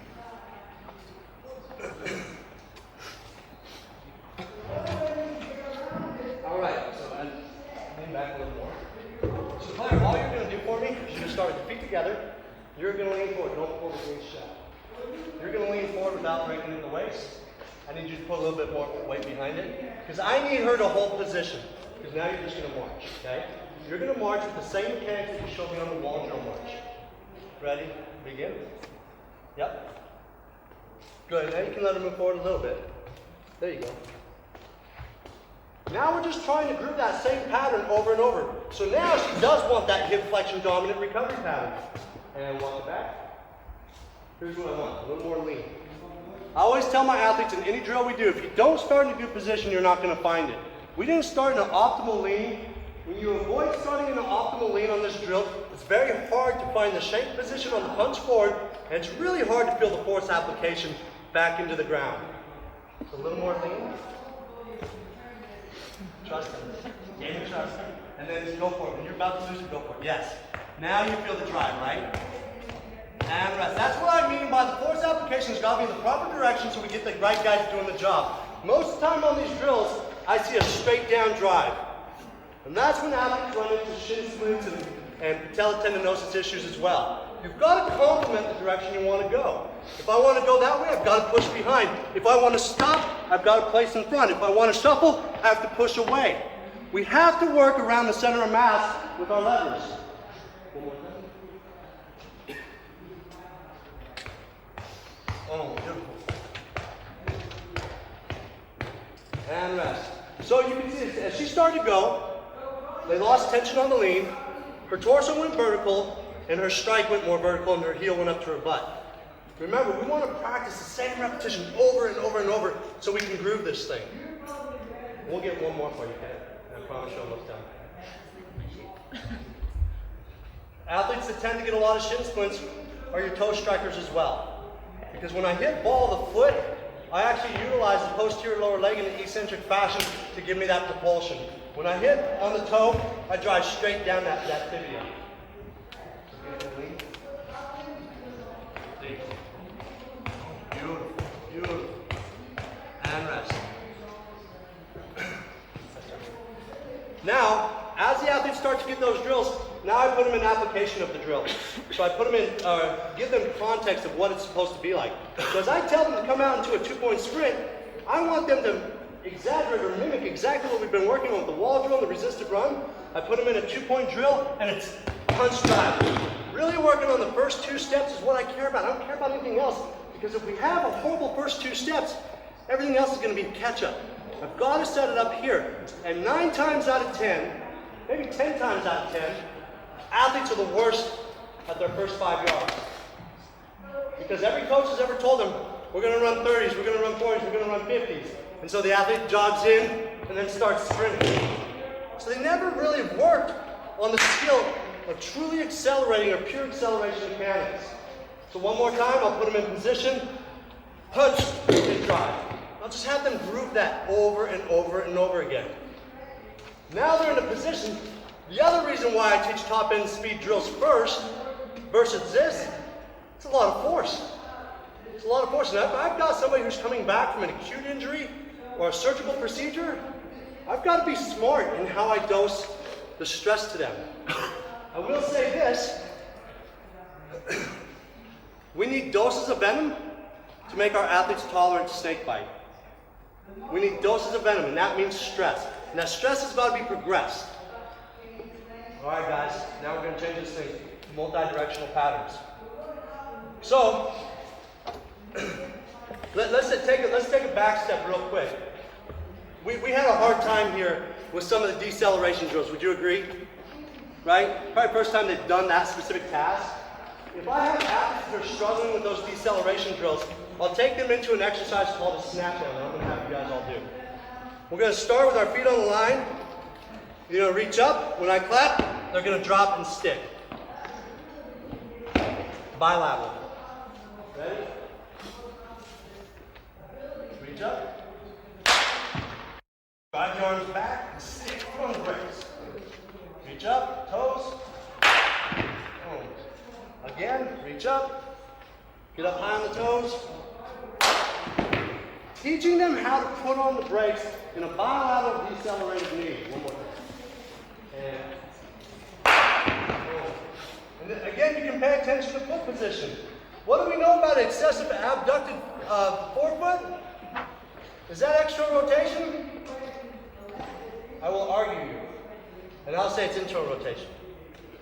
All right, so lean back a little more. So Claire, all you're going to do for me is you're going to start with the feet together. You're going to lean forward. Don't pull the waist shut. You're going to lean forward without breaking in the waist. I need you to put a little bit more weight behind it because I need her to hold position because now you're just going to march, okay? You're going to march with the same mechanics that you showed me on the wall drill march. Ready? Begin. Yep. Good. Now you can let her move forward a little bit. There you go. Now we're just trying to group that same pattern over and over. So now she does want that hip flexion dominant recovery pattern. And walk it back. Here's what I want. A little more lean. I always tell my athletes in any drill we do, if you don't start in a good position, you're not going to find it. We didn't start in an optimal lean. When you avoid starting in an optimal lean on this drill, it's very hard to find the shank position on the punch forward, and it's really hard to feel the force application back into the ground. So a little more lean. Trust him. Gain the trust. And then just go for it. When you're about to lose it, go for it. Yes. Now you feel the drive, right? And rest. That's what I mean by the force application has got to be in the proper direction so we get the right guys doing the job. Most of the time on these drills, I see a straight down drive. And that's when athletes run into shin splints and patellar tendinosis issues as well. You've got to complement the direction you want to go. If I want to go that way, I've got to push behind. If I want to stop, I've got to place in front. If I want to shuffle, I have to push away. We have to work around the center of mass with our levers. One more time. Oh, beautiful. And rest. So you can see as she started to go, they lost tension on the lean, her torso went vertical, and her strike went more vertical, and her heel went up to her butt. Remember, we want to practice the same repetition over and over and over so we can groove this thing. We'll get one more for you, okay? I promise you're almost done. Athletes that tend to get a lot of shin splints are your toe strikers as well. Because when I hit ball the foot, I actually utilize the posterior lower leg in an eccentric fashion to give me that propulsion. When I hit on the toe, I drive straight down that tibia. Beautiful, beautiful. And rest. Now, as the athletes start to get those drills, now I put them in application of the drill. So I put them in, give them context of what it's supposed to be like. So as I tell them to come out into a 2-point sprint, I want them to exaggerate or mimic exactly what we've been working on with the wall drill and the resisted run. I put them in a 2-point drill, and it's punch drive. Really working on the first 2 steps is what I care about. I don't care about anything else, because if we have a horrible first 2 steps, everything else is going to be catch-up. I've got to set it up here. And 9 times out of 10, maybe 10 times out of 10, athletes are the worst at their first 5 yards. Because every coach has ever told them, we're going to run 30s, we're going to run 40s, we're going to run 50s. And so the athlete jogs in and then starts sprinting. So they never really worked on the skill of truly accelerating or pure acceleration mechanics. So one more time, I'll put them in position, punch, and drive. I'll just have them groove that over and over and over again. Now they're in a position. The other reason why I teach top end speed drills first versus this, it's a lot of force. It's a lot of force. And if I've got somebody who's coming back from an acute injury or a surgical procedure, I've got to be smart in how I dose the stress to them. I will say this, we need doses of venom to make our athletes tolerant to snake bite. We need doses of venom, and that means stress. And that stress has got to be progressed. All right, guys, now we're going to change this thing to multi-directional patterns. So, let's take a back step real quick. We had a hard time here with some of the deceleration drills. Would you agree? Right? Probably first time they've done that specific task. If I have athletes that are struggling with those deceleration drills, I'll take them into an exercise called a snap down that I'm going to have you guys all do. We're going to start with our feet on the line. You're going to reach up. When I clap, they're going to drop and stick. Bilateral. Ready? Reach up. Drive your arms back and stick on the brakes. Reach up, toes. Again, reach up. Get up high on the toes. Teaching them how to put on the brakes in a bilateral decelerated knee. One more time. And then, again, you can pay attention to foot position. What do we know about excessive abducted forefoot? Is that extra rotation? I will argue you. And I'll say it's internal rotation.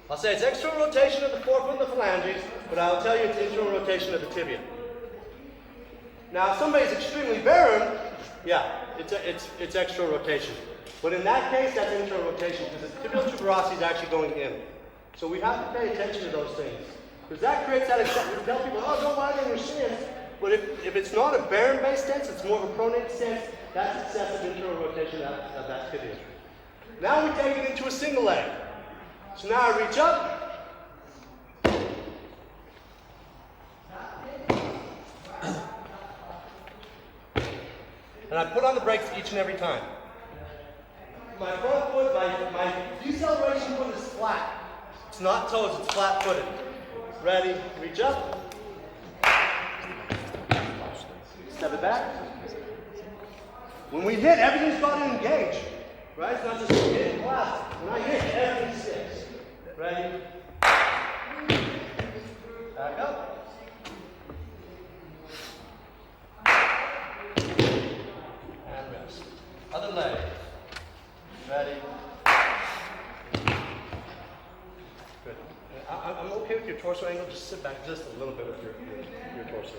I'll say it's external rotation of the forefoot and the phalanges, but I'll tell you it's internal rotation of the tibia. Now, if somebody's extremely barren, yeah, it's external rotation. But in that case, that's internal rotation because the tibial tuberosity is actually going in. So we have to pay attention to those things. Because that creates that, we tell people, oh, don't lie on your stance. But if it's not a barren-based stance, it's more of a pronated stance, that's excessive internal rotation of that tibia. Now we take it into a single leg. So now I reach up. And I put on the brakes each and every time. my front foot, my deceleration foot is flat. It's not toes, it's flat footed. Ready, reach up. Step it back. When we hit, everything's got to engage. Right? It's not just hitting flat. When I hit, everything sticks. Ready? Back up. And rest. Other leg. Ready? Good. I'm okay with your torso angle. Just sit back just a little bit with your torso.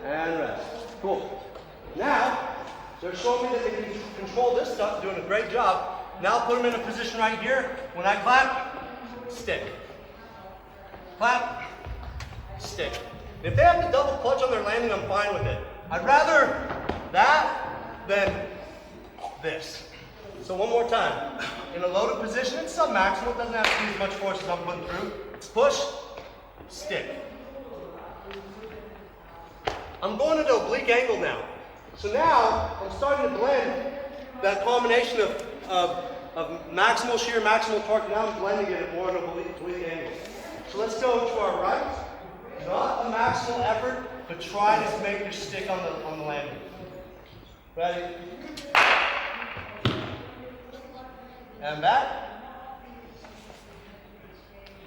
And rest. Cool. Now, they're showing me that they can control this stuff, doing a great job. Now put them in a position right here. When I clap, stick. Clap, stick. If they have to double clutch on their landing, I'm fine with it. I'd rather that than this. So one more time. In a loaded position, it's sub-maximal. It doesn't have to use as much force as I'm putting through. It's push, stick. I'm going into oblique angle now. So now, I'm starting to blend that combination of maximal shear, maximal torque. Now I'm blending it more in an oblique angle. So let's go to our right. Not a maximal effort, but try to make your stick on the landing. Ready? And back.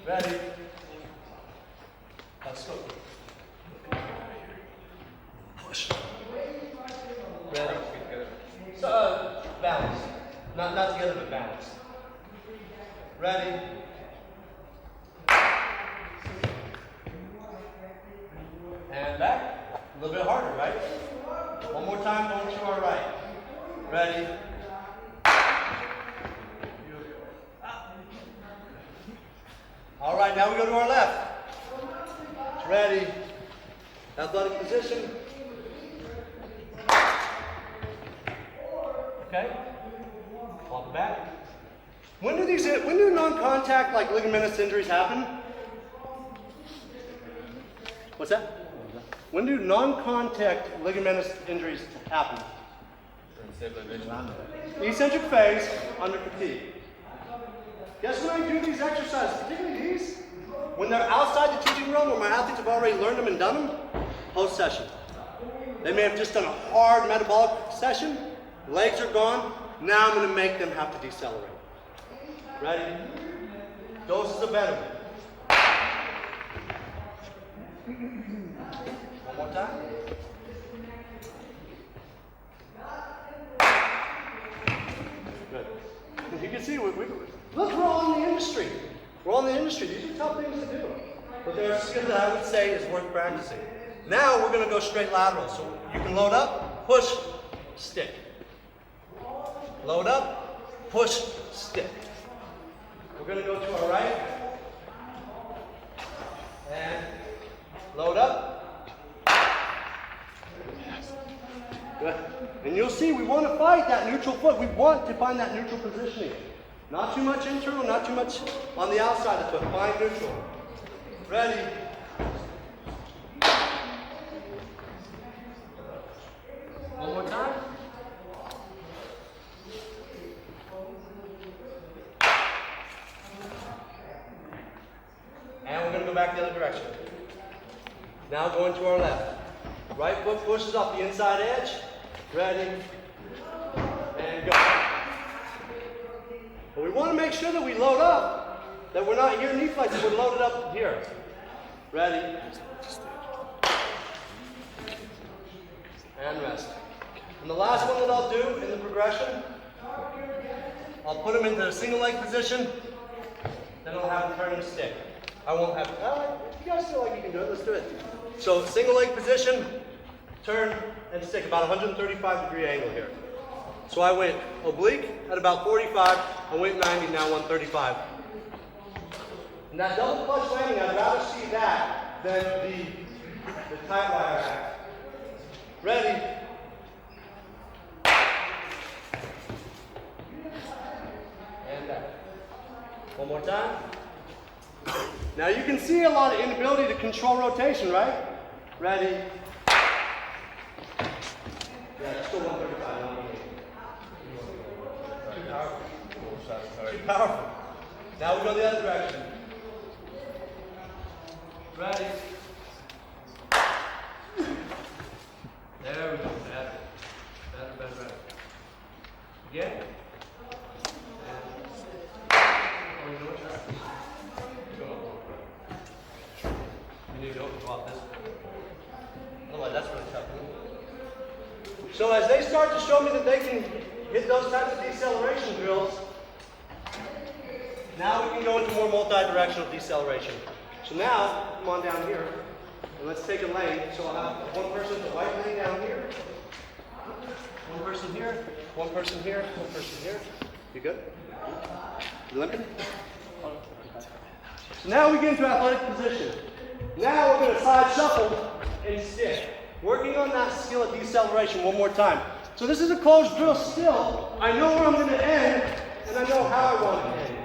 Ready? Let's go. Push. Ready? So, balance. Not together, but balance. Ready? And back. A little bit harder, right? One more time, going to our right. Ready? All right, now we go to our left. Ready? Athletic position. Okay. Flop back. When do non-contact like ligamentous injuries happen? What's that? When do non-contact ligamentous injuries happen? Eccentric phase under fatigue. Guess when I do these exercises, particularly these, when they're outside the teaching realm where my athletes have already learned them and done them, post-session. They may have just done a hard metabolic session, legs are gone, now I'm going to make them have to decelerate. Ready? Doses of venom. One more time. Good. You can see, look, we're all in the industry. We're all in the industry. These are tough things to do. But there are skills that I would say is worth practicing. Now we're going to go straight lateral. So you can load up, push, stick. Load up, push, stick. We're going to go to our right. And load up. Good. And you'll see we want to fight that neutral foot. We want to find that neutral positioning. Not too much internal, not too much on the outside of the foot. Find neutral. Ready. One more time. And we're going to go back the other direction. Now going to our left. Right foot pushes up the inside edge. Ready. And go. But we want to make sure that we load up, that we're not here knee flexing, we're loaded up here. Ready. And rest. And the last one that I'll do in the progression, I'll put them into a single leg position, then I'll have them turn and stick. I won't have, if you guys feel like you can do it, let's do it. So single leg position, turn and stick, about 135-degree angle here. So I went oblique at about 45, I went 90, now 135. And that double clutch landing, I'd rather see that than the tight wire act. Ready? And back. One more time. Now you can see a lot of inability to control rotation, right? Ready? Yes. go 135, not 180. Too powerful. Too powerful. Now we go the other direction. Ready. There we go. Better. Better, better, better. Again. You need to go off this. Otherwise, that's really tough. So as they start to show me that they can hit those types of deceleration drills, now we can go into more multi-directional deceleration. So now, come on down here, and let's take a lane. So I'll have one person at the white lane down here, one person here, one person here, one person here. You good? You limping? So now we get into athletic position. Now we're going to side shuffle and stick. Working on that skill at deceleration one more time. So this is a closed drill still. I know where I'm going to end, and I know how I want to end.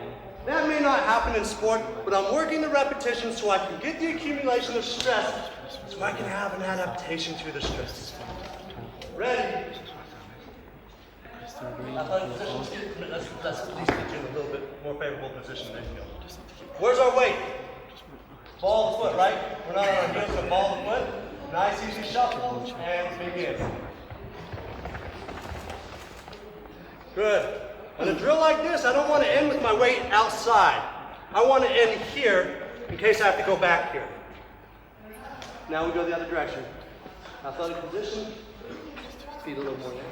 That may not happen in sport, but I'm working the repetition so I can get the accumulation of stress so I can have an adaptation to the stress. Ready? Athletic position, let's at least get you in a little bit more favorable position. There you go. Where's our weight? Ball of the foot, right? We're not on our heels, so ball of the foot. Nice, easy shuffle, and begin. Good. On a drill like this, I don't want to end with my weight outside. I want to end here in case I have to go back here. Now we go the other direction. Athletic position. Feet a little more there.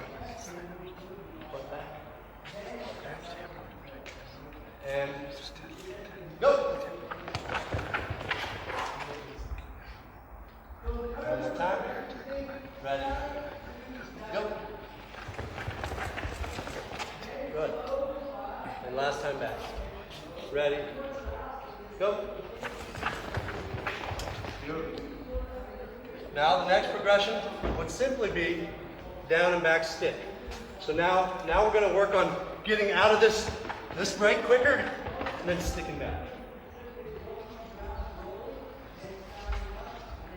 Foot back. Okay. And go. One more time. Ready. Go. Good. And last time back. Ready. Go. Beautiful. Now the next progression would simply be down and back stick. So now we're going to work on getting out of this break quicker and then sticking back.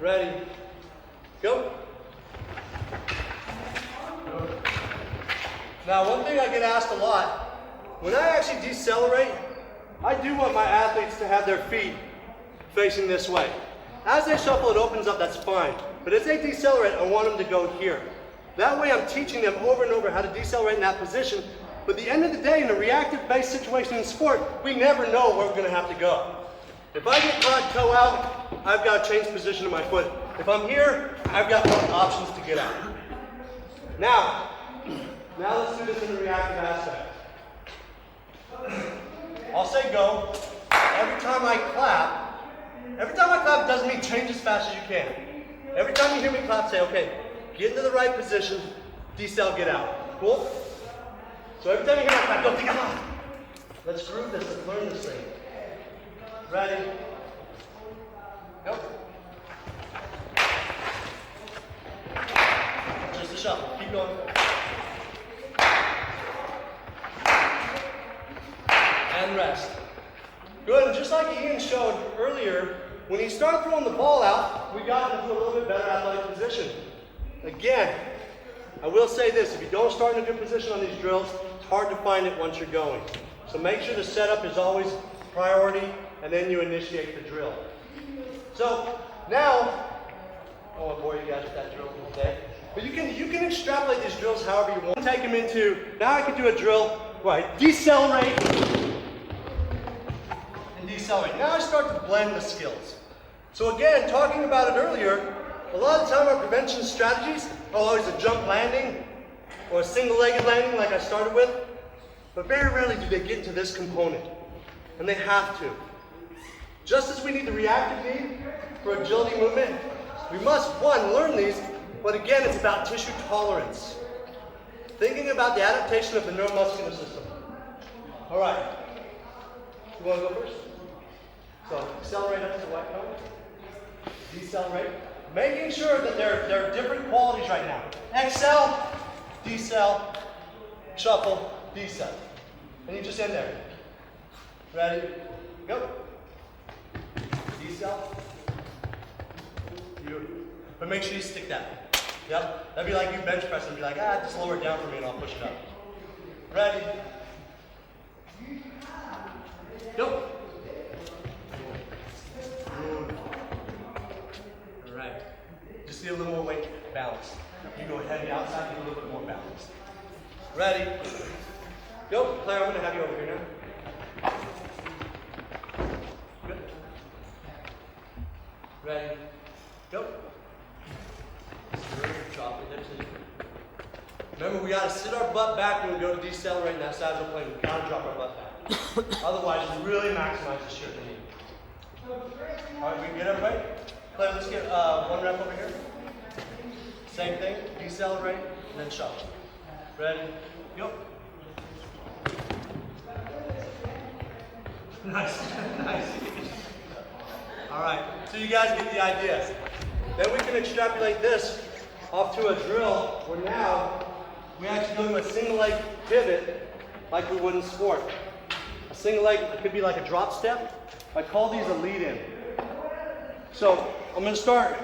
Ready. Go. Now, one thing I get asked a lot, when I actually decelerate, I do want my athletes to have their feet facing this way. As they shuffle, it opens up, that's fine. But as they decelerate, I want them to go here. That way I'm teaching them over and over how to decelerate in that position. But at the end of the day, in a reactive-based situation in sport, we never know where we're going to have to go. If I get caught toe out, I've got to change position of my foot. If I'm here, I've got more options to get out. Now let's do this in the reactive aspect. I'll say go. Every time I clap, it doesn't mean change as fast as you can. Every time you hear me clap, say, okay, get into the right position, decel, get out. Cool? So every time you hear me clap, go, come on. Let's groove this, let's learn this thing. Ready? Go. Just a shuffle. Keep going. And rest. Good. And just like Ian showed earlier, when he started throwing the ball out, we got into a little bit better athletic position. Again, I will say this, if you don't start in a good position on these drills, it's hard to find it once you're going. So make sure the setup is always priority, and then you initiate the drill. So now, I won't bore you guys with that drill today, but you can extrapolate these drills however you want. Take them into, now I can do a drill where I decelerate and decelerate. Now I start to blend the skills. So again, talking about it earlier, a lot of the time our prevention strategies are always a jump landing or a single-legged landing like I started with, but very rarely do they get into this component, and they have to. Just as we need the reactive need for agility movement, we must, one, learn these, but again, it's about tissue tolerance. Thinking about the adaptation of the neuromuscular system. All right, you want to go first? So accelerate up to the white cone, decelerate, making sure that there are different qualities right now. Excel, decel, shuffle, decel. And you just end there. Ready? Go. Decel. Beautiful. But make sure you stick that. Yep, that'd be like you bench pressing, be like, just lower it down for me and I'll push it up. Ready? Go. All right. Just need a little more weight, balance. You go heavy outside, get a little bit more balance. Ready? Go. Claire, I'm going to have you over here now. Good. Ready? Go. Drop it there, so remember, we got to sit our butt back when we go to decelerate in that sagittal plane. We've got to drop our butt back. Otherwise, you really maximize the shear knee. All right, we can get everybody? Claire, let's get one rep over here. Same thing, decelerate, and then shuffle. Ready? Go. Nice, nice. All right, so you guys get the idea. Then we can extrapolate this off to a drill where now we actually go to a single leg pivot like we would in sport. A single leg, it could be like a drop step. I call these a lead in. So I'm going to start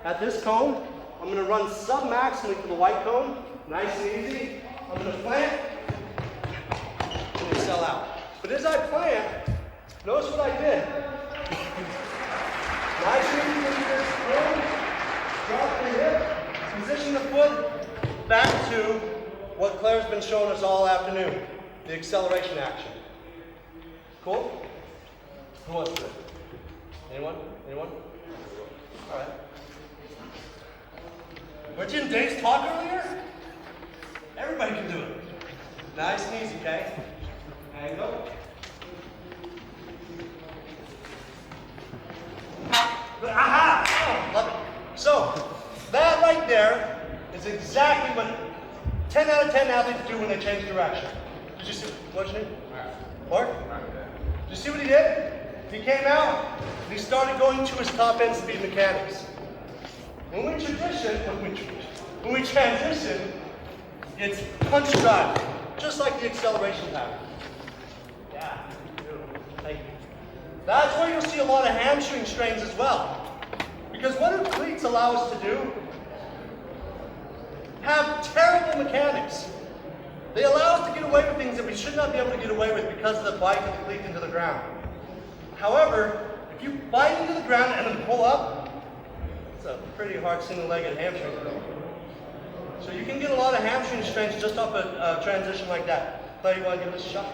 at this cone. I'm going to run sub-maximally to the white cone, nice and easy. I'm going to plant and excel out. But as I plant, notice what I did. Nice and easy into this cone, drop the hip, position the foot back to what Claire's been showing us all afternoon, the acceleration action. Cool? Who wants to do it? Anyone? Anyone? All right. Weren't you in Dave's talk earlier? Everybody can do it. Nice and easy, okay? And go. Aha! Oh, love it. So, that right there is exactly what 10 out of 10 athletes do when they change direction. Did you see, what's your name? Mark? Did you see what he did? He came out, and he started going to his top end speed mechanics. When we transition, it's punch drive, just like the acceleration pattern. Yeah, thank you. That's where you'll see a lot of hamstring strains as well. Because what do cleats allow us to do? Have terrible mechanics. They allow us to get away with things that we should not be able to get away with because of the bite of the cleat into the ground. However, if you bite into the ground and then pull up, it's a pretty hard single-legged hamstring drill. So you can get a lot of hamstring strains just off a transition like that. Claire, you want to give this a shot?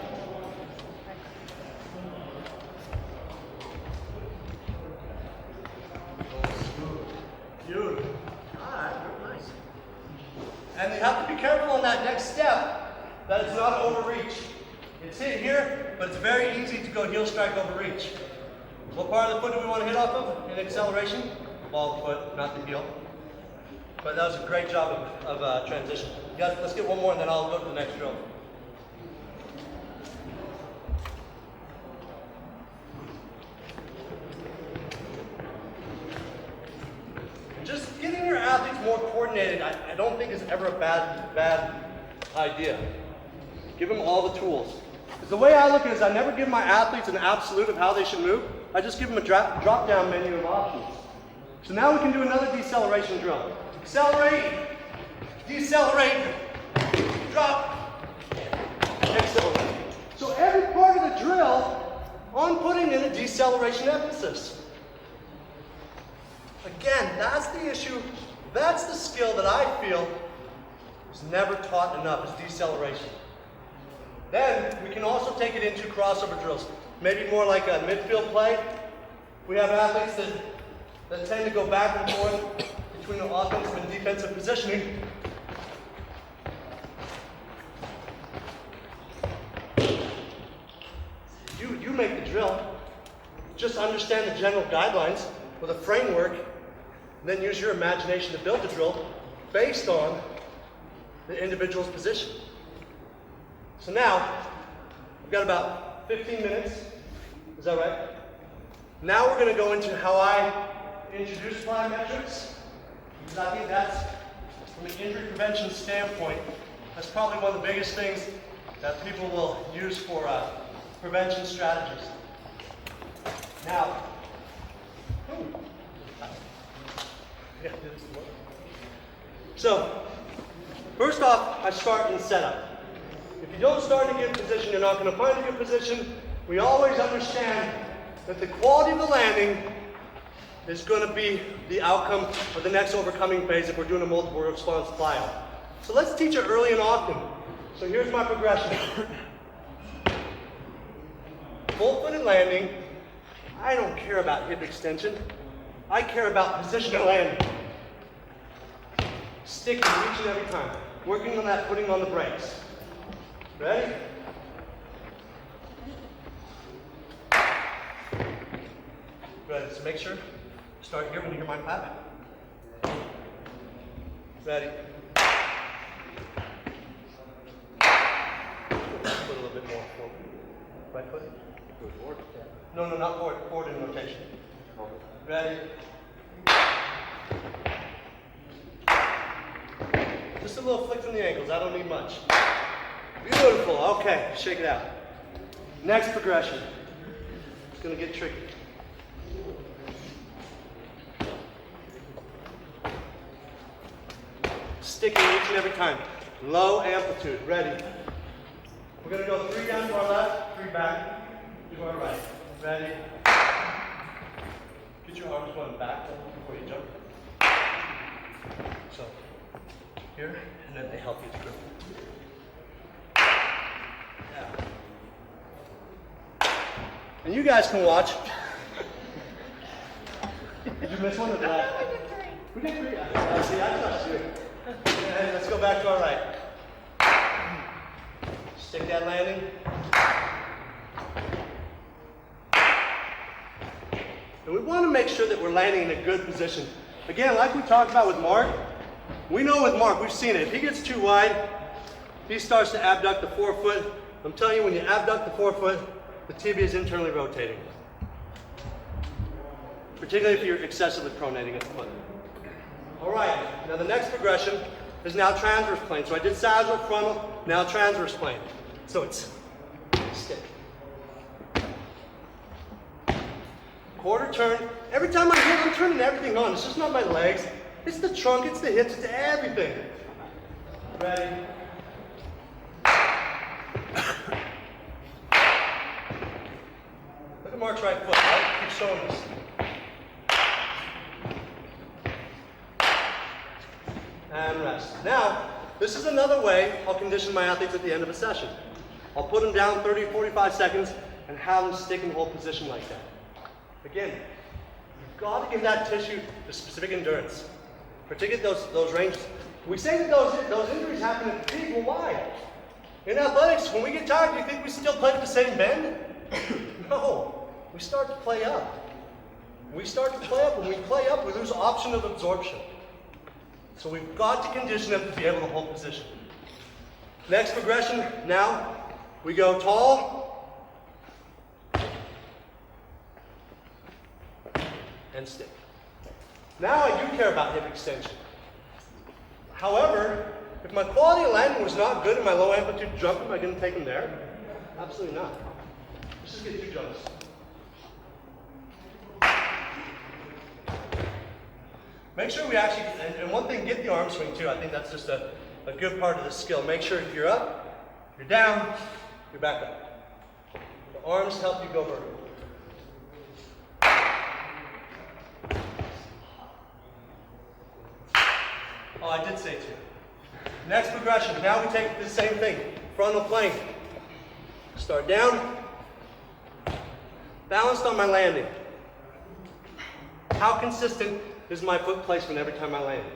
Beautiful. All right, very nice. And you have to be careful on that next step that it's not overreach. It's hit here, but it's very easy to go heel strike overreach. What part of the foot do we want to hit off of in acceleration? The ball of the foot, not the heel. But that was a great job of transition. Guys, let's get one more and then I'll go to the next drill. Just getting your athletes more coordinated, I don't think is ever a bad idea. Give them all the tools. Because the way I look at it is I never give my athletes an absolute of how they should move. I just give them a drop-down menu of options. So now we can do another deceleration drill. Accelerate, decelerate, drop, accelerate. So every part of the drill on putting in a deceleration emphasis. Again, that's the issue, that's the skill that I feel is never taught enough, is deceleration. Then we can also take it into crossover drills, maybe more like a midfield play. We have athletes that tend to go back and forth between the offensive and defensive positioning. You make the drill. Just understand the general guidelines with a framework, and then use your imagination to build the drill based on the individual's position. So now, we've got about 15 minutes. Is that right? Now we're going to go into how I introduce plyometrics, because I think that's, from an injury prevention standpoint, that's probably one of the biggest things that people will use for prevention strategies. Now, So, first off, I start in setup. If you don't start in a good position, you're not going to find a good position. We always understand that the quality of the landing is going to be the outcome of the next overcoming phase if we're doing a multiple response flyout. So let's teach it early and often. So here's my progression. Full-footed landing. I don't care about hip extension. I care about positional landing. Sticking each and every time. Working on that, putting on the brakes. Ready? Good. So make sure you start here when you hear my clap. Ready? Put a little bit more forward. Right foot? Forward. No, not forward. Forward in rotation. Ready? Just a little flick from the ankles. I don't need much. Beautiful. Okay, shake it out. Next progression. It's going to get tricky. Sticking each and every time. Low amplitude. Ready? We're going to go 3 down to our left, 3 back to our right. Ready? Get your arms going back before you jump. So, here, and then they help you through. Yeah. And you guys can watch. Did you miss one or did I? We did 3. See, I trust you. And let's go back to our right. Stick that landing. And we want to make sure that we're landing in a good position. Again, like we talked about with Mark, we know with Mark, we've seen it. If he gets too wide, he starts to abduct the forefoot. I'm telling you, when you abduct the forefoot, the tibia is internally rotating. Particularly if you're excessively pronating at the foot. All right, now the next progression is now transverse plane. So I did sagittal, frontal, now transverse plane. So it's stick. Quarter turn. Every time I'm here, I'm turning everything on. It's just not my legs. It's the trunk, it's the hips, it's everything. Ready? Look at Mark's right foot, right? Keep showing this. And rest. Now, this is another way I'll condition my athletes at the end of a session. I'll put them down 30, 45 seconds and have them stick and hold position like that. Again, you've got to give that tissue the specific endurance, particularly those ranges. We say that those injuries happen at the peak. Well, why? In athletics, when we get tired, do you think we still play with the same bend? No. We start to play up. We start to play up. When we play up, we lose option of absorption. So we've got to condition them to be able to hold position. Next progression, now we go tall and stick. Now I do care about hip extension. However, if my quality of landing was not good in my low amplitude jump, am I going to take them there? Absolutely not. Let's just get 2 jumps. Make sure we actually, and one thing, get the arm swing too. I think that's just a good part of the skill. Make sure if you're up, you're down, you're back up. The arms help you go vertical. Oh, I did say 2. Next progression, now we take the same thing, frontal plane. Start down, balanced on my landing. How consistent is my foot placement every time I land?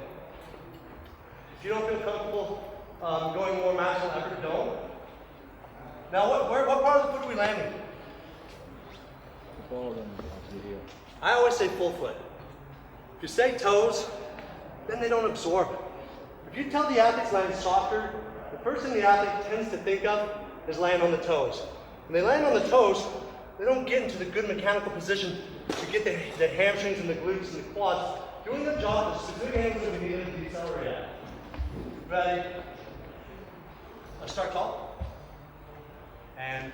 If you don't feel comfortable going more maximal effort, don't. Now, what part of the foot are we landing? I always say full foot. If you say toes, then they don't absorb it. If you tell the athletes land softer, the first thing the athlete tends to think of is land on the toes. When they land on the toes, they don't get into the good mechanical position to get the hamstrings and the glutes and the quads doing their job as specific angles that we need them to decelerate at. Ready? Let's start tall. And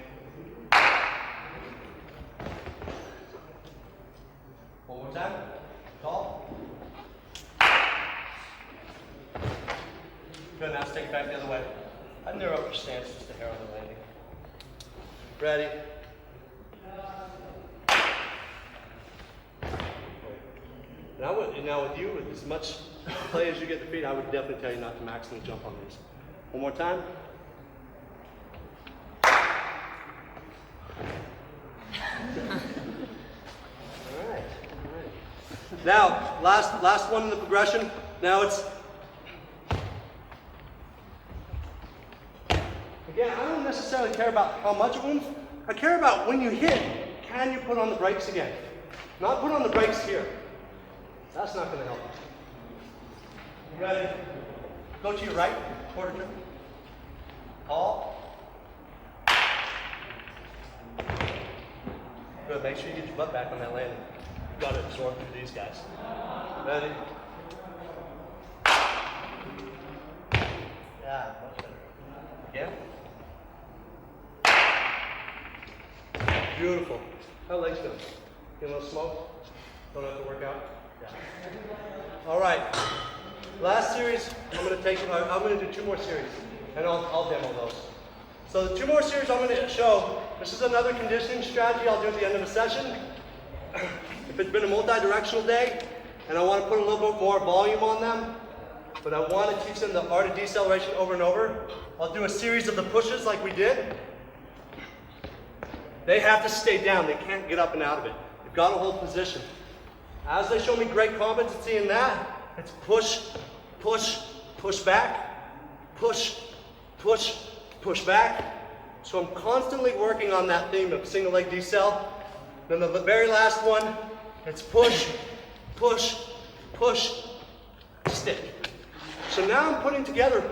one more time. Tall. take back the other way. I'd narrow up your stance just a hair on the landing. Ready? Now with you, with as much play as you get to feet, I would definitely tell you not to maximally jump on these. One more time. All right. Now, last one in the progression. Now it's, again, I don't necessarily care about how much oomph. I care about when you hit, can you put on the brakes again? Not put on the brakes here. That's not going to help. You ready? Go to your right, quarter turn. All. Good, make sure you get your butt back on that landing. You've got to absorb through these guys. Ready? Yeah, much better. Again. Beautiful. How are legs feeling? Get a little smoke? Don't have to work out? Yeah. All right. Last series, I'm going to do 2 more series, and I'll demo those. So the 2 more series I'm going to show, this is another conditioning strategy I'll do at the end of the session. If it's been a multi-directional day, and I want to put a little bit more volume on them, but I want to teach them the art of deceleration over and over, I'll do a series of the pushes like we did. They have to stay down. They can't get up and out of it. They've got to hold position. As they show me great competency in that, it's push, push, push back, push, push, push back. So I'm constantly working on that theme of single leg decel. Then the very last one, it's push, push, push, stick. So now I'm putting together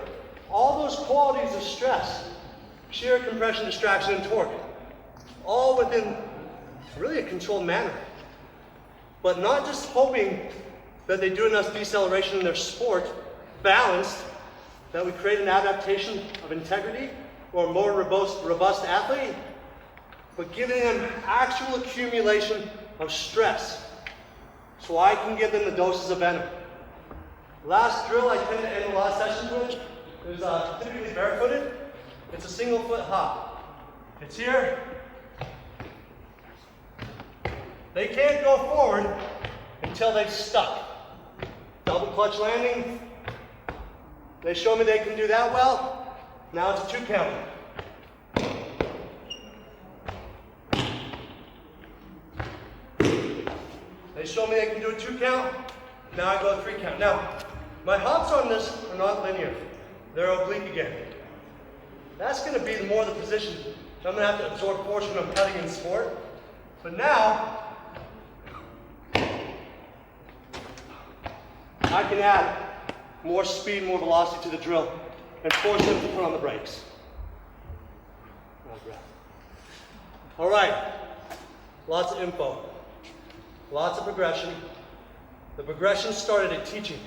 all those qualities of stress, shear, compression, distraction, and torque, all within really a controlled manner. But not just hoping that they do enough deceleration in their sport, balanced, that we create an adaptation of integrity or a more robust athlete, but giving them actual accumulation of stress so I can give them the doses of venom. Last drill I tend to end a lot of sessions with is typically barefooted. It's a single foot hop. It's here. They can't go forward until they've stuck. Double clutch landing. They show me they can do that well. Now it's a 2 count. They show me they can do a 2 count. Now I go a 3 count. Now, my hops on this are not linear. They're oblique again. That's going to be more the position. So I'm going to have to absorb force when I'm cutting in sport. But now, I can add more speed, more velocity to the drill and force them to put on the brakes. All right, lots of info, lots of progression. The progression started at teaching.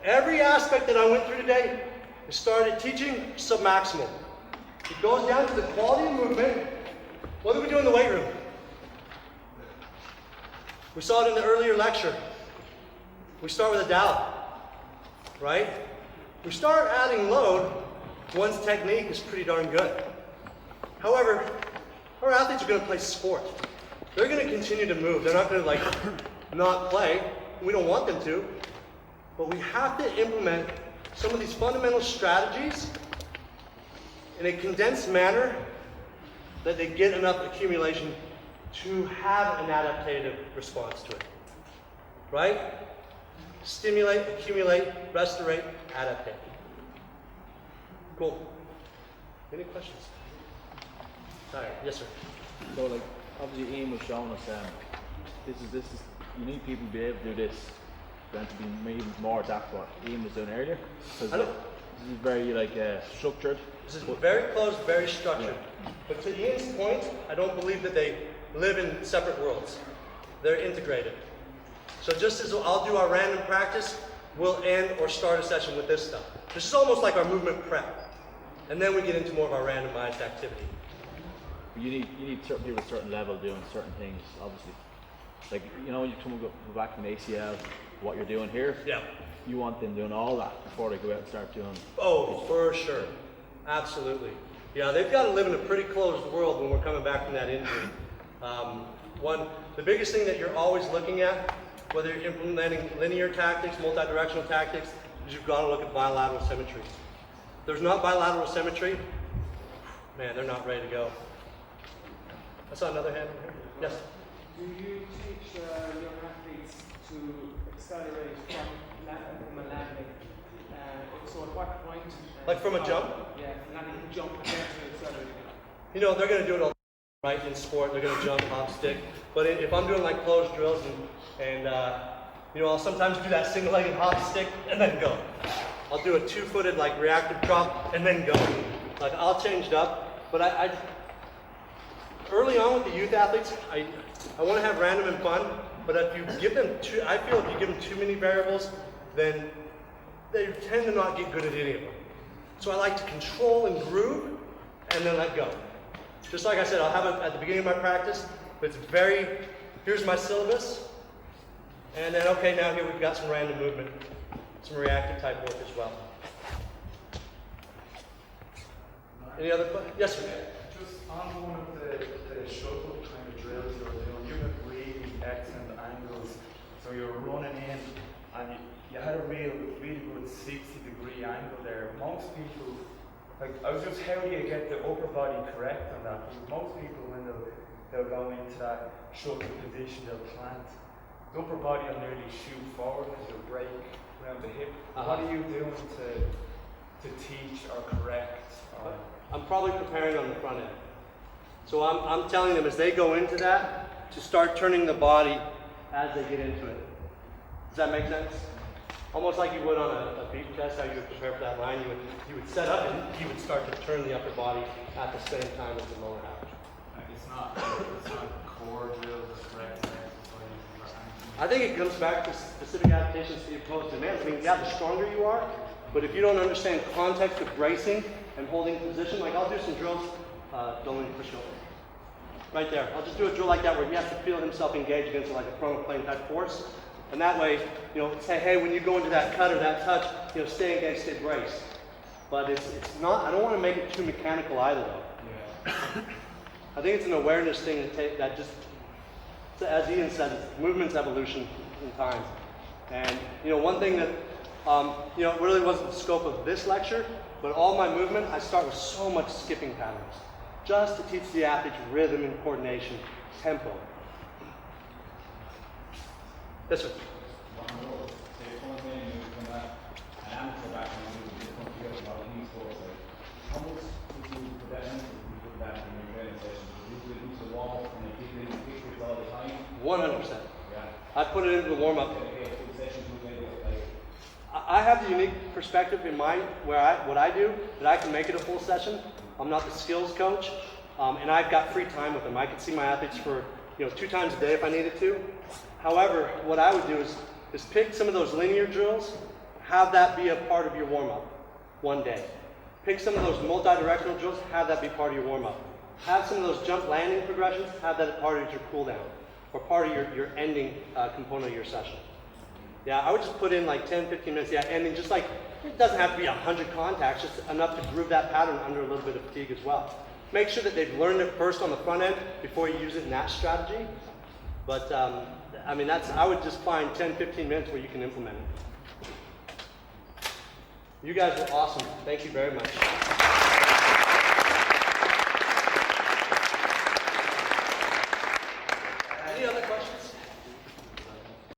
Every aspect that I went through today is started at teaching submaximal. It goes down to the quality of movement. What do we do in the weight room? We saw it in the earlier lecture. We start with a dowel, right? We start adding load once technique is pretty darn good. However, our athletes are going to play sport. They're going to continue to move. They're not going to not play. We don't want them to. But we have to implement some of these fundamental strategies in a condensed manner that they get enough accumulation to have an adaptive response to it, right? Stimulate, accumulate, restorate, adaptate. Cool. Any questions? Sorry. Yes, sir. So, like, obviously, Ian was showing us this is you need people to be able to do this, than to be maybe more adapt what Ian was doing earlier. Because this is very structured. This is very close, very structured. Yeah. But to Ian's point, I don't believe that they live in separate worlds. They're integrated. So just as I'll do our random practice, we'll end or start a session with this stuff. This is almost like our movement prep. And then we get into more of our randomized activity. You need certain people at a certain level doing certain things, obviously. Like, you know, when you go back from ACL, what you're doing here, yeah. you want them doing all that before they go out and start doing. Oh, for sure. Absolutely. Yeah, they've got to live in a pretty closed world when we're coming back from that injury. The biggest thing that you're always looking at, whether you're implementing linear tactics, multi-directional tactics, is you've got to look at bilateral symmetry. If there's not bilateral symmetry, man, they're not ready to go. I saw another hand over here. Yes? Do you teach your athletes to accelerate from a landing? So at what point? Like from a jump? Yeah, from landing jump and then to accelerate. You know, they're going to do it all right in sport. They're going to jump, hop, stick. But if I'm doing like closed drills and you know, I'll sometimes do that single-legged hop, stick, and then go. I'll do a two-footed like reactive drop and then go. Like I'll change it up. But I early on with the youth athletes, I want to have random and fun. But if you give them I feel if you give them too many variables, then they tend to not get good at any of them. So I like to control and groove and then let go. Just like I said, I'll have it at the beginning of my practice, but it's here's my syllabus, and then okay, now here we've got some random movement, some reactive type work as well. Any other questions? Yes, sir. Just on one of the shuttle kind of drills you're doing, you have really excellent angles. So you're running in and you had a really good 60-degree angle there. Most people, like, I was just, how do you get the upper body correct on that? Because most people, when they'll go into that shuttle position, they'll plant. The upper body will nearly shoot forward because you'll break around the hip. What are you doing to teach or correct? I'm probably preparing on the front end. So I'm telling them as they go into that, to start turning the body as they get into it. Does that make sense? Almost like you would on a beat test, how you would prepare for that line. You would set up and you would start to turn the upper body at the same time as the lower half. It's not core drills, correct exercise. I think it comes back to specific adaptations to the opposed demands. I mean, yeah, the stronger you are, but if you don't understand context of bracing and holding position, like I'll do some drills, don't push over. Right there. I'll just do a drill like that where he has to feel himself engage against like a frontal plane type force. And that way, you know, say, hey, when you go into that cut or that touch, you know, stay engaged, stay brace. But it's not, I don't want to make it too mechanical either though. Yeah. I think it's an awareness thing that just, as Ian said, it's movement's evolution in time. And, you know, one thing that, you know, really wasn't the scope of this lecture, but all my movement, I start with so much skipping patterns, just to teach the athletes rhythm and coordination, tempo. Yes, sir. How much would you put that into? You put that in your training session? Would you put it into the warm up and you keep it in pictures all the time? 100%. Yeah. I put it into the warm up. Okay, two sessions would make it like. I have the unique perspective in mind where what I do, that I can make it a full session. I'm not the skills coach, and I've got free time with them. I can see my athletes for 2 times a day if I needed to. However, what I would do is pick some of those linear drills, have that be a part of your warm-up one day. Pick some of those multi-directional drills, have that be part of your warm-up. Have some of those jump landing progressions, have that as part of your cool down, or part of your ending component of your session. Yeah, I would just put in like 10, 15 minutes, ending just like, it doesn't have to be 100 contacts, just enough to groove that pattern under a little bit of fatigue as well. Make sure that they've learned it first on the front end before you use it in that strategy. But I mean, I would just find 10, 15 minutes where you can implement it. You guys were awesome. Thank you very much.